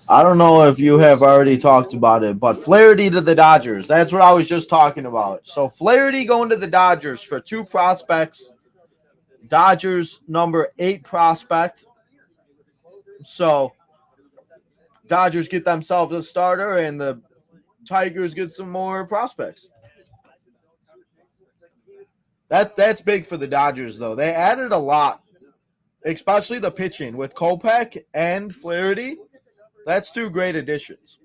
I don't know if you have already talked about it, but Flaherty to the Dodgers. That's what I was just talking about. So Flaherty going to the Dodgers for 2 prospects. Dodgers number 8 prospect. So Dodgers get themselves a starter and the Tigers get some more prospects. That's big for the Dodgers, though. They added a lot, especially the pitching with Kopech and Flaherty. That's 2 great additions.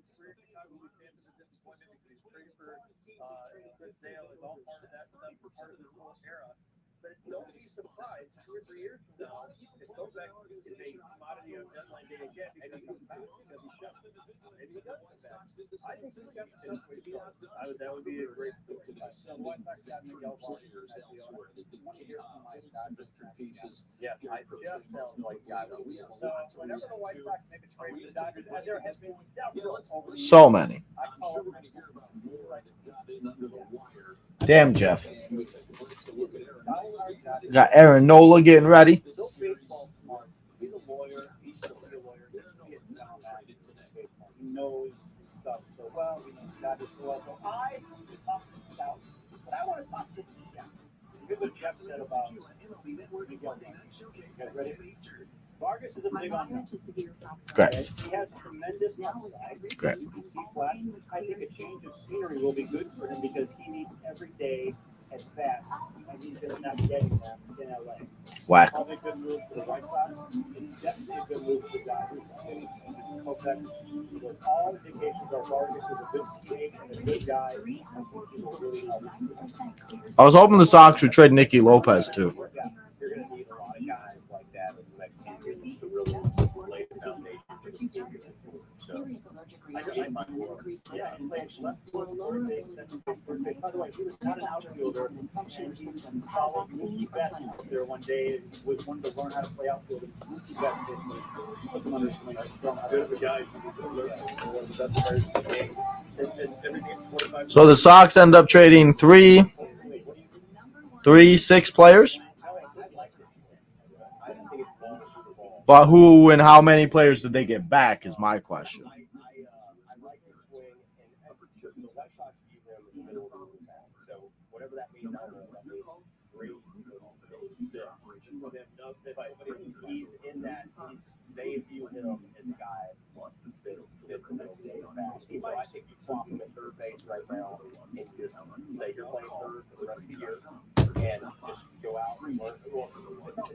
That would be a great yeah, I just sound like whenever the White Sox make a trade for the Dodgers, and there has been several over the years. So many. Damn, Jeff. Got Aaron Nola getting ready. Knows stuff so well. He knows Dodgers so well. So I talk about what I want to talk to Jeff. Here's what Jeff said about Miguel. Ready? Vargas is a big on. Great. He has tremendous upside. Great. I think a change of scenery will be good for him because he needs every day at bat, and he's just not getting them in LA. Whack. Probably a good move for the White Sox. It's definitely a good move for the Dodgers. With all indications are Vargas is a good teammate and a good guy. I think he will really help. I was hoping the Sox would trade Nicky Lopez, too. You're going to need a lot of guys like that in the next few years to really lay the foundation for the two strategies. Serious allergic I just reactions and increased risk of infections or lower ability to fight by the way, he was not an outfielder. infection or symptoms have Follow vaccine Mookie or Betts clinic. up there one day and was wanted to learn how to play outfield. And Mookie Betts put him under some good of a guy. One of the best players in the game. And everything 45. So the Sox end up trading three 6 players. But who and how many players did they get back is my question. I like his swing, and the White Sox gave him in the middle of the back. So whatever that means, I don't know. That means 3, 6. But he's in that. They view him as a guy that's the next day back. So I think you swap him at third base right now and just say you're playing third for the rest of the year and just go out and learn. Well,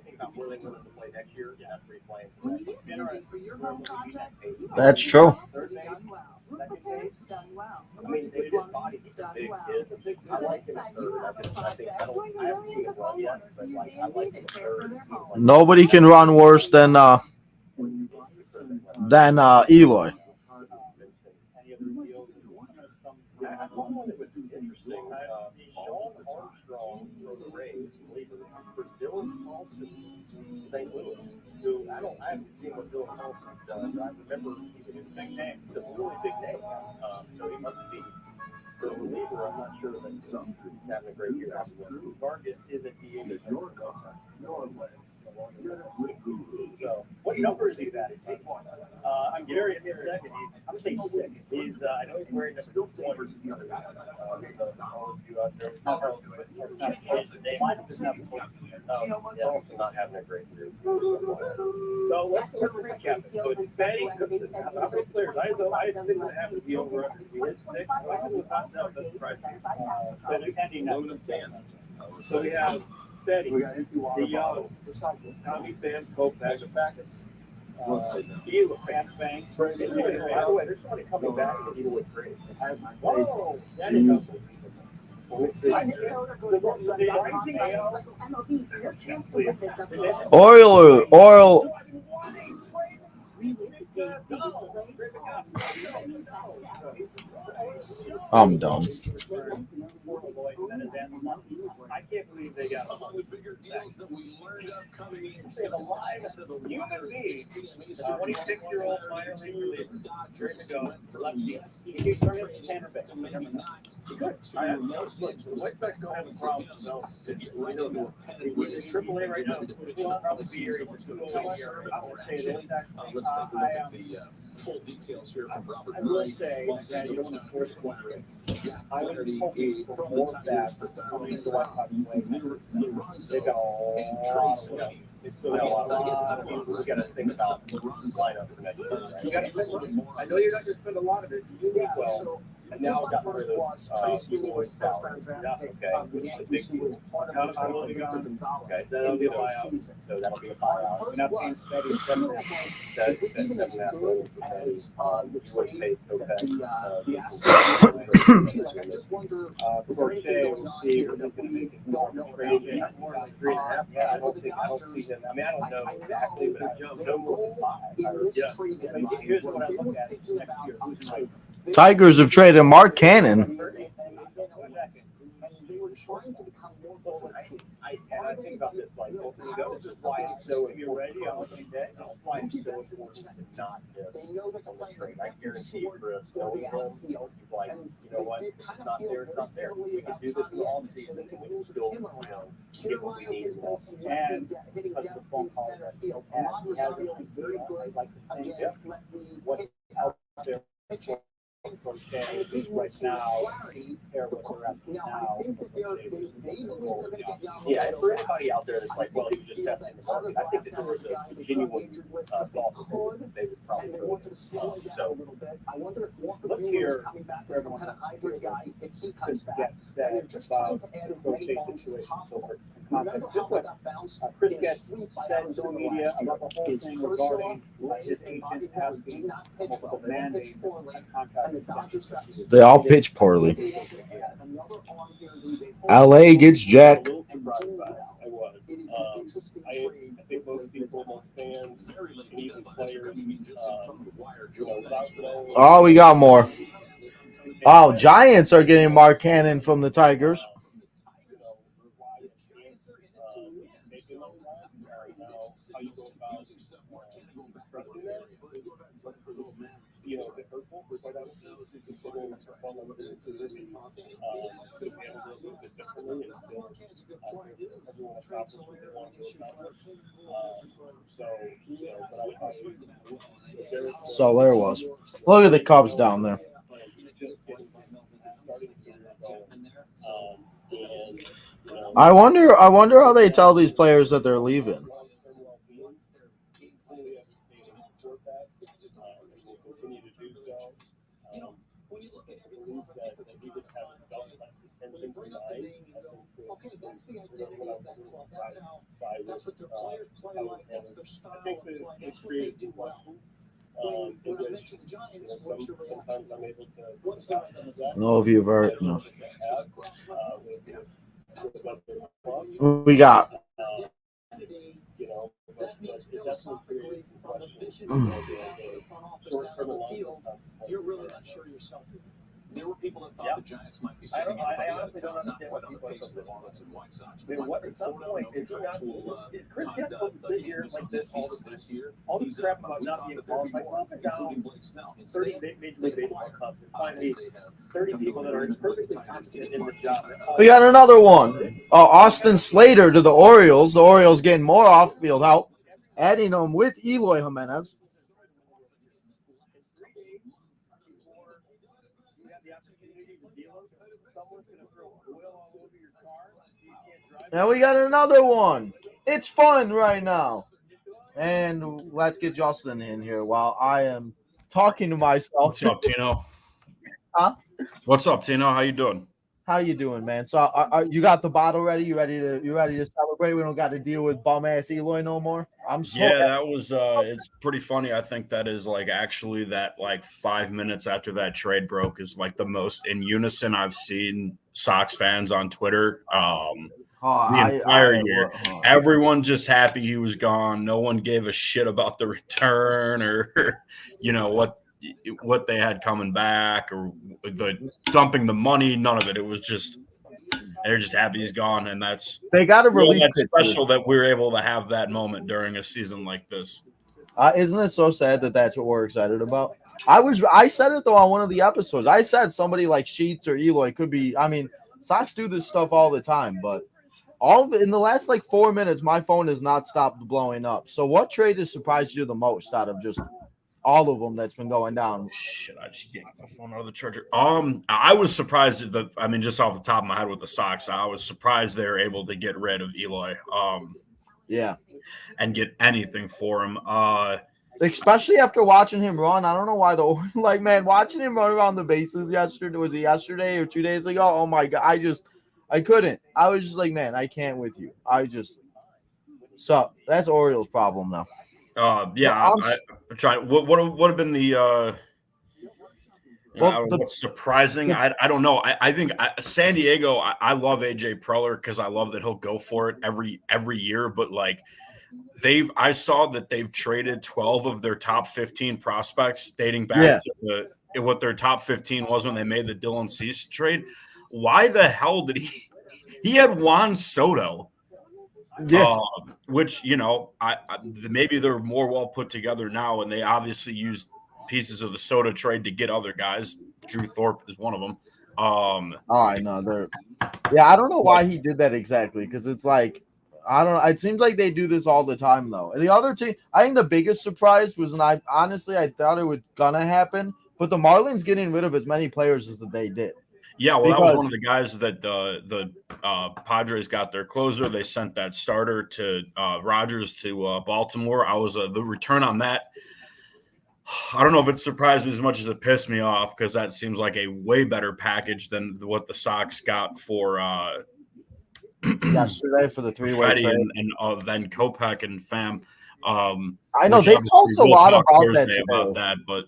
think about where they want to play next year. That's where you're playing. When you get Angie for your home project, you That's true. done well. We're prepared, done well. I mean, they just body. Done Big, well. is a big. I like him at third. I haven't seen it run yet, but like I like him at third. Nobody can run worse than Eloy. Someone that was interesting, Sean Armstrong for the Rays, believe it or not, for Dylan Carlson, St. Louis, who I haven't seen what Dylan Carlson's done, but I remember he's a big name. He's a really big name. So he must be for a reliever. I'm not sure that he's having a great year. Vargas isn't the English. So, what number is he at? I'm Gary at second. I'm saying 6. He's I know he's wearing number 20. Not having a great year. So let's recap it. So it's Betty. How many players? I think that have to be over under. He hit 6. I don't know about that, but price. So we have Betty, the yellow, Tommy Pham, Kopech, packets. Ela, Fang. By the way, there's somebody coming back that you would trade. Whoa, that is helpful. Oil. I'm done. I can't believe they got Among the bigger deals that we learned of coming in. They have a live human being, a 26-year-old minor league reliever, ready to go. Lefty. He's turning into Tanner Bay. Good. I have no switch. The White Sox don't have a problem. No. To get right into a pennant He's AAA right now. He'll probably be here. He's going to go here. I won't say this. Let's take a look at the full details here from Robert I will Murray. say Los that you Angeles don't Dodgers force acquiring Jack I was Flaherty hoping for from the more Tigers bats for coming to White Sox players. They've got a and lot Trey of Sweeney. It's still got a lot of people. We got to think about the lineup for next year. Right? You got to spend. I know you're not going to spend a lot of it. You did well. And now Just I've like got first rid watch, of Trey Sweeney Eloy's was salary. first-round Yeah, draft pick okay. of the It's a Yankees, big who was deal. part of the trade for Accountability Victor gone. Gonzalez. Okay, that'll be a buyout. Postseason. So that'll be a buyout. First We're not watch, paying steady this seven. feels like, is this even as good as the trade that the Astros did? I just wonder, is there anything going on here that we don't know about yet? More like 3.5. Yeah, I don't see him. I mean, I don't know exactly, but I know The goal in this Yeah. trade deadline Here's what was I they look were at thinking next about year. a type. Tigers have traded Mark Cannon. And they were trying to become more proactive. I think about this like this is why it's so if you're ready on opening day, that's why it's so important to not miss They know that the on the playing trade. I second guarantee you, short Chris, or knowing the him, outfield. he's like, And you know what, they it's kind of not feel there, it's very not there. similarly We can about do this in the Tommy Edman, so offseason, they and can we can move still, him you around. know, get what we Carolina need. gives them some And hitting because depth the phone in call center that field. and Juan he has Rosario is very good like the same against lefty what's out there pitching. for And the big move right here is now. Flaherty. Here what they're at Now, now. I think that they believe they're going to get Yamamoto. Yeah, and for anybody out there that's I like, think well, they you just feel tested that the Tyler market, I think Glass that now there is was a guy a they genuine put on the injured list because they thought could, that they would and probably they go. wanted to slow him down a So, little bit. I wonder if Walker Let's Buehler hear is coming back as some kind of hybrid guy if he comes back. Get And that they're just trying to add as many rotation arms as situation. possible. So Remember how they got bounced Chris in a Getz sweep by said to Arizona media last year? about the whole Is thing Kershaw, regarding Wade, his and Bobby agent Miller asking did not pitch well. multiple They didn't mandates pitch poorly, contract. and the Dodgers got They all pitch poorly. They wanted to add another arm here who they hope LA gets Jack. A little surprised by it. I was. It an interesting I trade. think most people, most fans, and even players, without knowing. Oh, we got more. Oh, Giants are getting Mark Cannon from the Tigers. So there was. Look at the Cubs down there. I wonder how they tell these players that they're leaving. When you look at everything from a temperature when you bring up the name, you go, okay, that's the identity of that club. That's what their players play like. That's their style of play. That's what they do well. When I mention the Giants, what's your reaction? What's their identity? No, if you've heard. No. We got. That means philosophically, from the vision of the front office down on the field, you're really not sure yourself. There were people that thought the Giants might be sitting anybody out of town, not quite on the pace of the Marlins and White Sox. One record 4-0, no contractual time team just on the field this year. He's crap we about not thought being that there'd be qualified. more, Well, they're down including Blake Snell. 30 Instead, Major they League Baseball acquired, clubs and as finally they have 30 come to people that are agreement with the perfectly Tigers competent to in the Mark job. Cannon. We got another one. Austin Slater to the Orioles. The Orioles getting more off-field help, adding them with Eloy Jimenez. Now we got another one. It's fun right now. And let's get Justin in here while I am talking to myself. What's up, Tino? Huh? What's up, Tino? How you doing? How you doing, man? So you got the bottle ready? You ready to celebrate? We don't got to deal with bum ass Eloy no more. I'm so Yeah, that was it's pretty funny. I think that is like actually that like 5 minutes after that trade broke is like the most in unison I've seen Sox fans on Twitter. The entire year. Everyone just happy he was gone. No one gave a shit about the return or what they had coming back or the dumping the money. None of it. It was just they're just happy he's gone, and they got a relief. That's special that we're able to have that moment during a season like this. Isn't it so sad that that's what we're excited about? I said it though on one of the episodes. I said somebody like Sheets or Eloy could be. I mean, Sox do this stuff all the time, but all of it in the last like 4 minutes, my phone has not stopped blowing up. So, what trade has surprised you the most out of just all of them that's been going down? Shit, I just yanked my phone out of the charger. I was surprised just off the top of my head with the Sox, I was surprised they were able to get rid of Eloy. Yeah, and get anything for him. Especially after watching him run. I don't know why though. Like, man, watching him run around the bases yesterday, was it yesterday or 2 days ago? Oh my god, I couldn't. I was just like, man, I can't with you. So that's Orioles' problem now. Yeah, I'm trying. What have been the what's surprising? I don't know. I think San Diego. I love AJ Preller because I love that he'll go for it every year. But like I saw that they've traded 12 of their top 15 prospects dating back to what their top 15 was when they made the Dylan Cease trade. Why the hell did he had Juan Soto? Yeah. Which, maybe they're more well put together now, and they obviously used pieces of the Soto trade to get other guys. Drew Thorpe is one of them. I know. I don't know why he did that exactly, because it's like, I don't know. It seems like they do this all the time, though. And the other team, I think the biggest surprise was, and I thought it was gonna happen, but the Marlins getting rid of as many players as they did. Yeah, well, that was one of the guys that the Padres got their closer. They sent that starter to Rogers to Baltimore. I was the return on that. I don't know if it surprised me as much as it pissed me off because that seems like a way better package than what the Sox got for yesterday for the three-way trade, and then Kopech and Pham. I know they've talked a lot about that today. But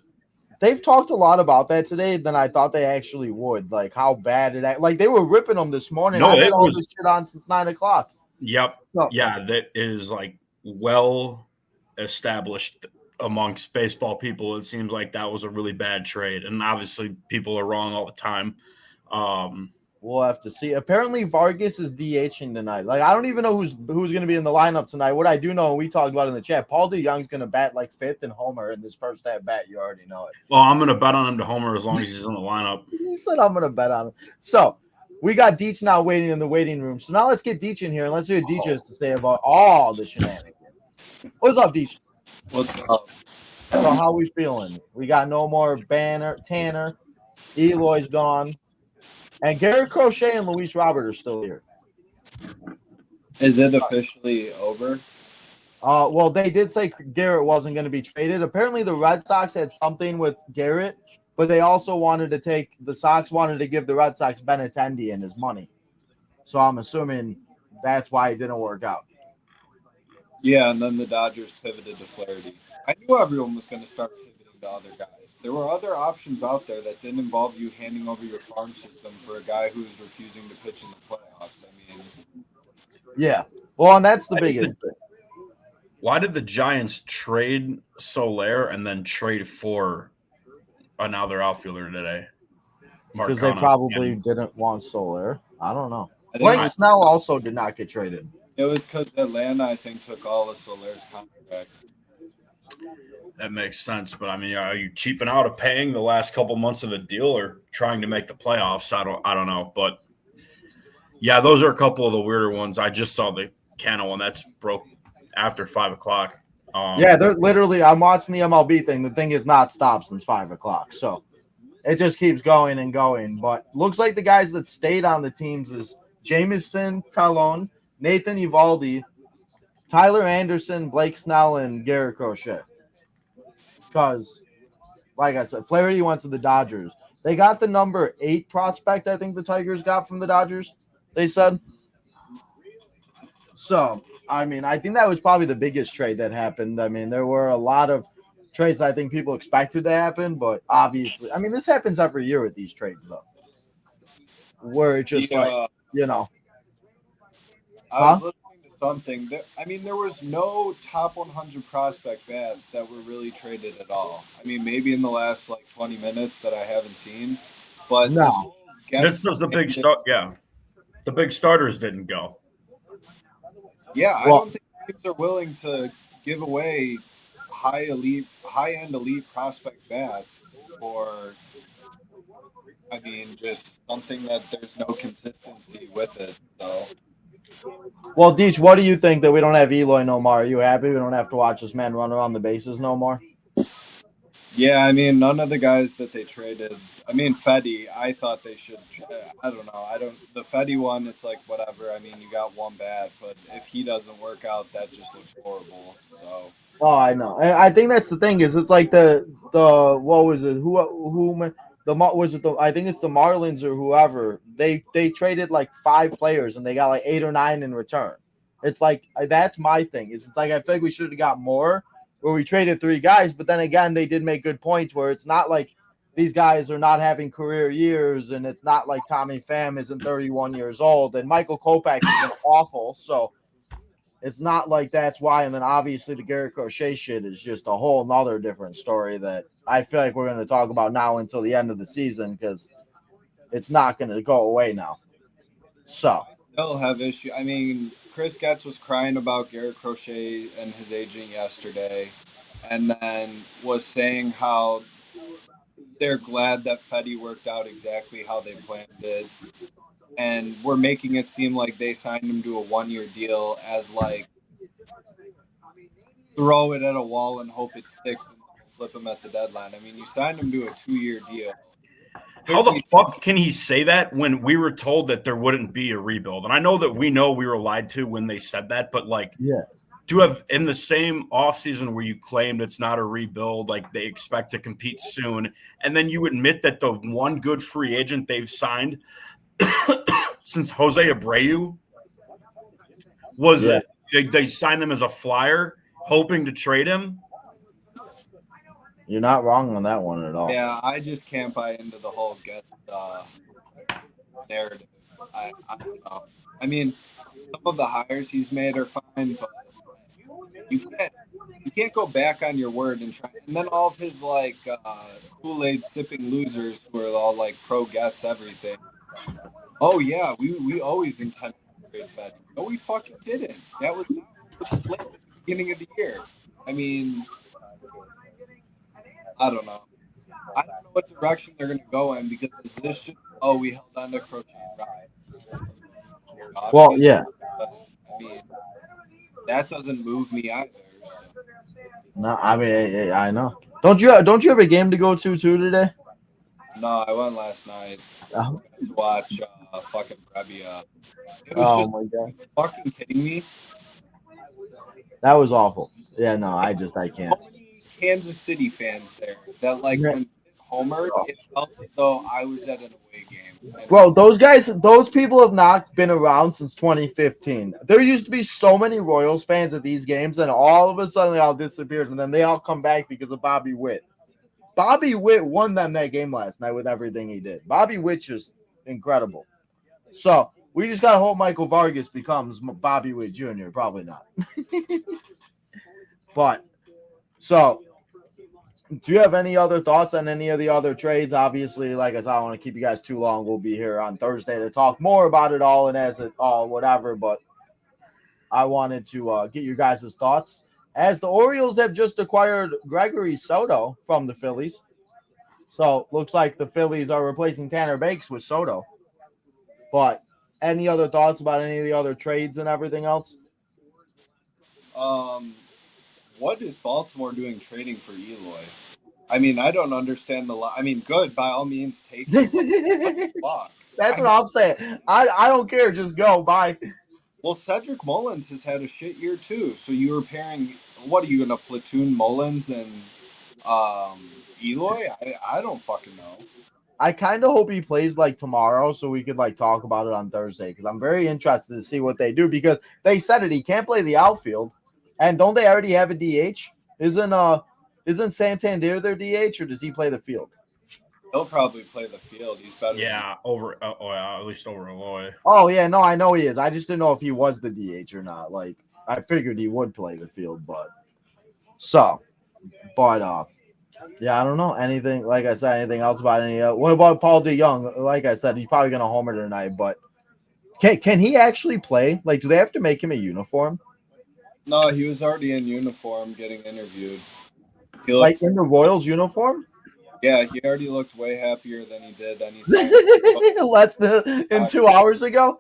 they've talked a lot about that today than I thought they actually would. Like how bad like they were ripping them this morning. No, I've been all this shit on since 9 o'clock. Yep. So- Yeah, that is like well established amongst baseball people. It seems like that was a really bad trade, and obviously people are wrong all the time. We'll have to see. Apparently, Vargas is DHing tonight. Like, I don't even know who's going to be in the lineup tonight. What I do know, and we talked about it in the chat, Paul DeYoung's going to bat like fifth and homer in this first at bat. You already know it. Well, I'm going to bet on him to homer as long as he's in the lineup. He said I'm going to bet on him. So we got Deech now waiting in the waiting room. So now let's get Deech in here and let's hear what Deech has to say about all the shenanigans. What's up, Deech? What's up? So how we feeling? We got no more Tanner. Eloy's gone. And Garrett Crochet and Luis Robert are still here. Is it officially over? Well, they did say Garrett wasn't going to be traded. Apparently, the Red Sox had something with Garrett, but they also the Sox wanted to give the Red Sox Benintendi and his money. So I'm assuming that's why it didn't work out. Yeah, and then the Dodgers pivoted to Flaherty. I knew everyone was going to start pivoting to other guys. There were other options out there that didn't involve you handing over your farm system for a guy who's refusing to pitch in the playoffs. I mean, yeah. Well, and that's the biggest thing. Why did the Giants trade Soler and then trade for another outfielder today? Because they probably didn't want Soler. I don't know. Blake Snell also did not get traded. It was because Atlanta, I think, took all of Soler's contract. That makes sense, but I mean, are you cheaping out of paying the last couple months of a deal or trying to make the playoffs? I don't know, but yeah, those are a couple of the weirder ones. I just saw the Cano one that's broke after 5 o'clock. Yeah, they're literally. I'm watching the MLB thing. The thing has not stopped since 5 o'clock, so it just keeps going and going. But looks like the guys that stayed on the teams is Jameson Talon, Nathan Eovaldi, Tyler Anderson, Blake Snell, and Garrett Crochet. Because, like I said, Flaherty went to the Dodgers. They got the number 8 prospect, I think the Tigers got from the Dodgers, they said. So, I mean, I think that was probably the biggest trade that happened. I mean, there were a lot of trades I think people expected to happen, but obviously, I mean, this happens every year with these trades, though. Where it's just like, you know. I was listening to something. I mean, there was no top 100 prospect bats that were really traded at all. I mean, maybe in the last, 20 minutes that I haven't seen. But no. That's because the big start. Yeah. The big starters didn't go. Yeah, I don't think teams are willing to give away high-end elite prospect bats for, I mean, just something that there's no consistency with it. So, well, Deech, what do you think that we don't have Eloy no more? Are you happy we don't have to watch this man run around the bases no more? Yeah, I mean, none of the guys that they traded. I mean, Fedde, I thought they should. I don't know. The Fedde one, it's like whatever. I mean, you got one bat, but if he doesn't work out, that just looks horrible. So. Oh, I know. I think that's the thing. Is it's like the what was it? I think it's the Marlins or whoever. They traded like 5 players and they got like 8 or 9 in return. It's like that's my thing. It's like I feel like we should have got more. Where we traded 3 guys, but then again, they did make good points where it's not like these guys are not having career years, and it's not like Tommy Pham isn't 31 years old, and Michael Kopech has been awful, so it's not like that's why. And then obviously the Garrett Crochet shit is just a whole nother different story that I feel like we're going to talk about now until the end of the season because it's not going to go away now. So they'll have issue. I mean, Chris Getz was crying about Garrett Crochet and his agent yesterday, and then was saying how they're glad that Fedde worked out exactly how they planned it, and we're making it seem like they signed him to a 1-year deal as like throw it at a wall and hope it sticks and flip him at the deadline. I mean, you signed him to a 2-year deal. How the fuck can he say that when we were told that there wouldn't be a rebuild? And I know that we were lied to when they said that, but to have in the same offseason where you claimed it's not a rebuild, like they expect to compete soon, and then you admit that the one good free agent they've signed since Jose Abreu was they signed him as a flyer, hoping to trade him. You're not wrong on that one at all. Yeah, I just can't buy into the whole Getz narrative. I don't know. I mean, some of the hires he's made are fine, but you can't go back on your word and try. And then all of his like Kool-Aid sipping losers who are all like pro gets everything. Oh yeah, we always intended to trade Fed. No, we fucking didn't. That was not the plan at the beginning of the year. I mean, I don't know. I don't know what direction they're going to go in because is this just, we held on to Crochet. Well, yeah. I mean, that doesn't move me either. So. No, I mean, I know. Don't you have a game to go to too today? No, I went last night to watch fucking Brebbia. It was just my god! Fucking kidding me. That was awful. Yeah, no, I can't. So many Kansas City fans there that like when homered, it felt as though I was at an away game. Bro, those people have not been around since 2015. There used to be so many Royals fans at these games, and all of a sudden they all disappeared, and then they all come back because of Bobby Witt. Bobby Witt won them that game last night with everything he did. Bobby Witt is incredible. So we just gotta hope Michael Vargas becomes Bobby Witt Jr. Probably not. But so, do you have any other thoughts on any of the other trades? Obviously, like I said, I don't want to keep you guys too long. We'll be here on Thursday to talk more about it all and as it all whatever. But I wanted to get your guys' thoughts. As the Orioles have just acquired Gregory Soto from the Phillies. So looks like the Phillies are replacing Tanner Bakes with Soto. But any other thoughts about any of the other trades and everything else? What is Baltimore doing trading for Eloy? I mean, I don't understand I mean, good, by all means, take it. That's what I'm saying. I don't care. Just go. Bye. Well, Cedric Mullins has had a shit year too. So you were pairing. What are you gonna platoon Mullins and Eloy? I don't fucking know. I kind of hope he plays like tomorrow so we could like talk about it on Thursday because I'm very interested to see what they do because they said it. He can't play the outfield, and don't they already have a DH? Isn't Santander their DH or does he play the field? He'll probably play the field. He's better. Yeah, at least over Eloy. Oh yeah, no, I know he is. I just didn't know if he was the DH or not. Like I figured he would play the field, but yeah, I don't know anything. Like I said, anything else about any? What about Paul DeYoung? Like I said, he's probably gonna homer tonight, but can he actually play? Like, do they have to make him a uniform? No, he was already in uniform, getting interviewed. Like in the Royals uniform? Yeah, he already looked way happier than he did anytime. Less than 2 hours ago.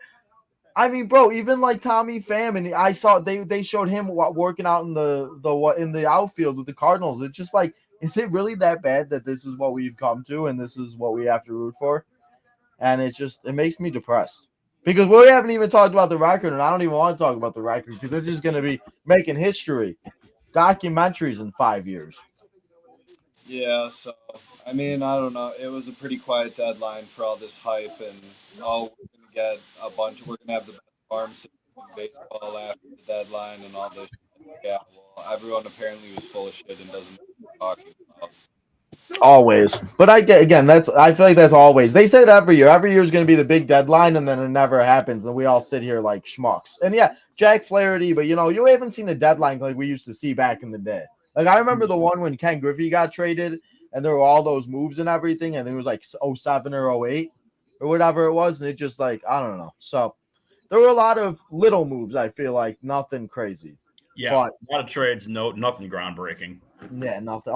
I mean, bro, even like Tommy Pham, and I saw they showed him working out in the outfield with the Cardinals. It's just like, is it really that bad that this is what we've come to and this is what we have to root for? And it makes me depressed because we haven't even talked about the record, and I don't even want to talk about the record because this is going to be making history, documentaries in 5 years. Yeah, so I mean, I don't know. It was a pretty quiet deadline for all this hype, and we're gonna get a bunch. We're gonna have the best farm system in baseball after the deadline and all this. Yeah, well, everyone apparently was full of shit and doesn't know what they're talking about. Always, but I feel like that's always. They say it every year. Every year is going to be the big deadline, and then it never happens, and we all sit here like schmucks. And yeah, Jack Flaherty, but you haven't seen a deadline like we used to see back in the day. Like I remember the one when Ken Griffey got traded, and there were all those moves and everything, and it was like 07 or 08 or whatever it was, and it just like I don't know. So there were a lot of little moves. I feel like nothing crazy. Yeah, a lot of trades. Nothing groundbreaking. Yeah, nothing.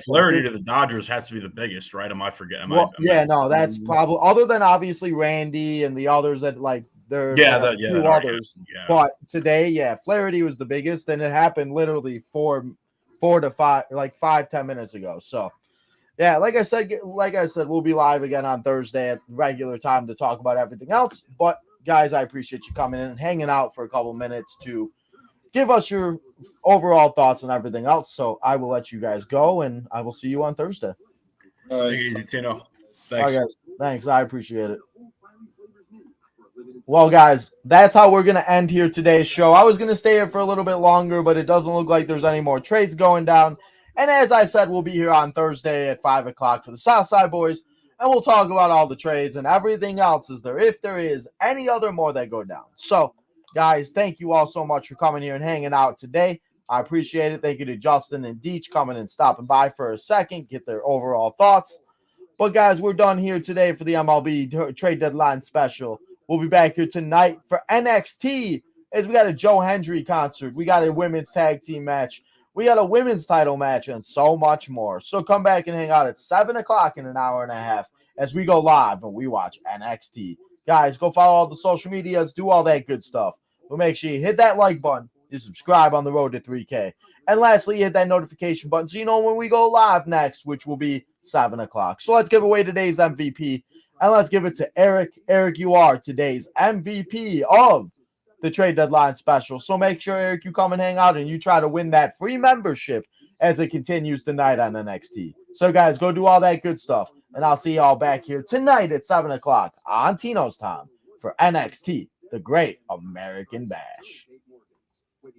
Flaherty to the Dodgers has to be the biggest, right? Am I forgetting? That's probably other than obviously Randy and the others that like there. Few others. Yeah. But today, Flaherty was the biggest, and it happened literally 4 to 5, like 5-10 minutes ago. So, yeah, like I said, we'll be live again on Thursday at regular time to talk about everything else. But guys, I appreciate you coming in and hanging out for a couple minutes to give us your overall thoughts on everything else. So I will let you guys go, and I will see you on Thursday. All right. Take it easy, Tino. Thanks. All right, guys. Thanks. I appreciate it. Well, guys, that's how we're going to end here today's show. I was going to stay here for a little bit longer, but it doesn't look like there's any more trades going down. And as I said, we'll be here on Thursday at 5 o'clock for the Southside Boys, and we'll talk about all the trades and everything else if there is any other more that go down. So, Guys, thank you all so much for coming here and hanging out today. I appreciate it. Thank you to Justin and Deech coming and stopping by for a second, get their overall thoughts. But, guys, we're done here today for the MLB trade deadline special. We'll be back here tonight for NXT as we got a Joe Hendry concert. We got a women's tag team match. We got a women's title match and so much more. So come back and hang out at 7 o'clock in an hour and a half as we go live and we watch NXT. Guys, go follow all the social medias, do all that good stuff. But make sure you hit that like button, you subscribe on the road to 3K. And lastly, hit that notification button so you know when we go live next, which will be 7 o'clock. So let's give away today's MVP. And let's give it to Eric. Eric, you are today's MVP of the trade deadline special. So make sure, Eric, you come and hang out and you try to win that free membership as it continues tonight on NXT. So, guys, go do all that good stuff. And I'll see y'all back here tonight at 7 o'clock on Tino's time for NXT, the Great American Bash.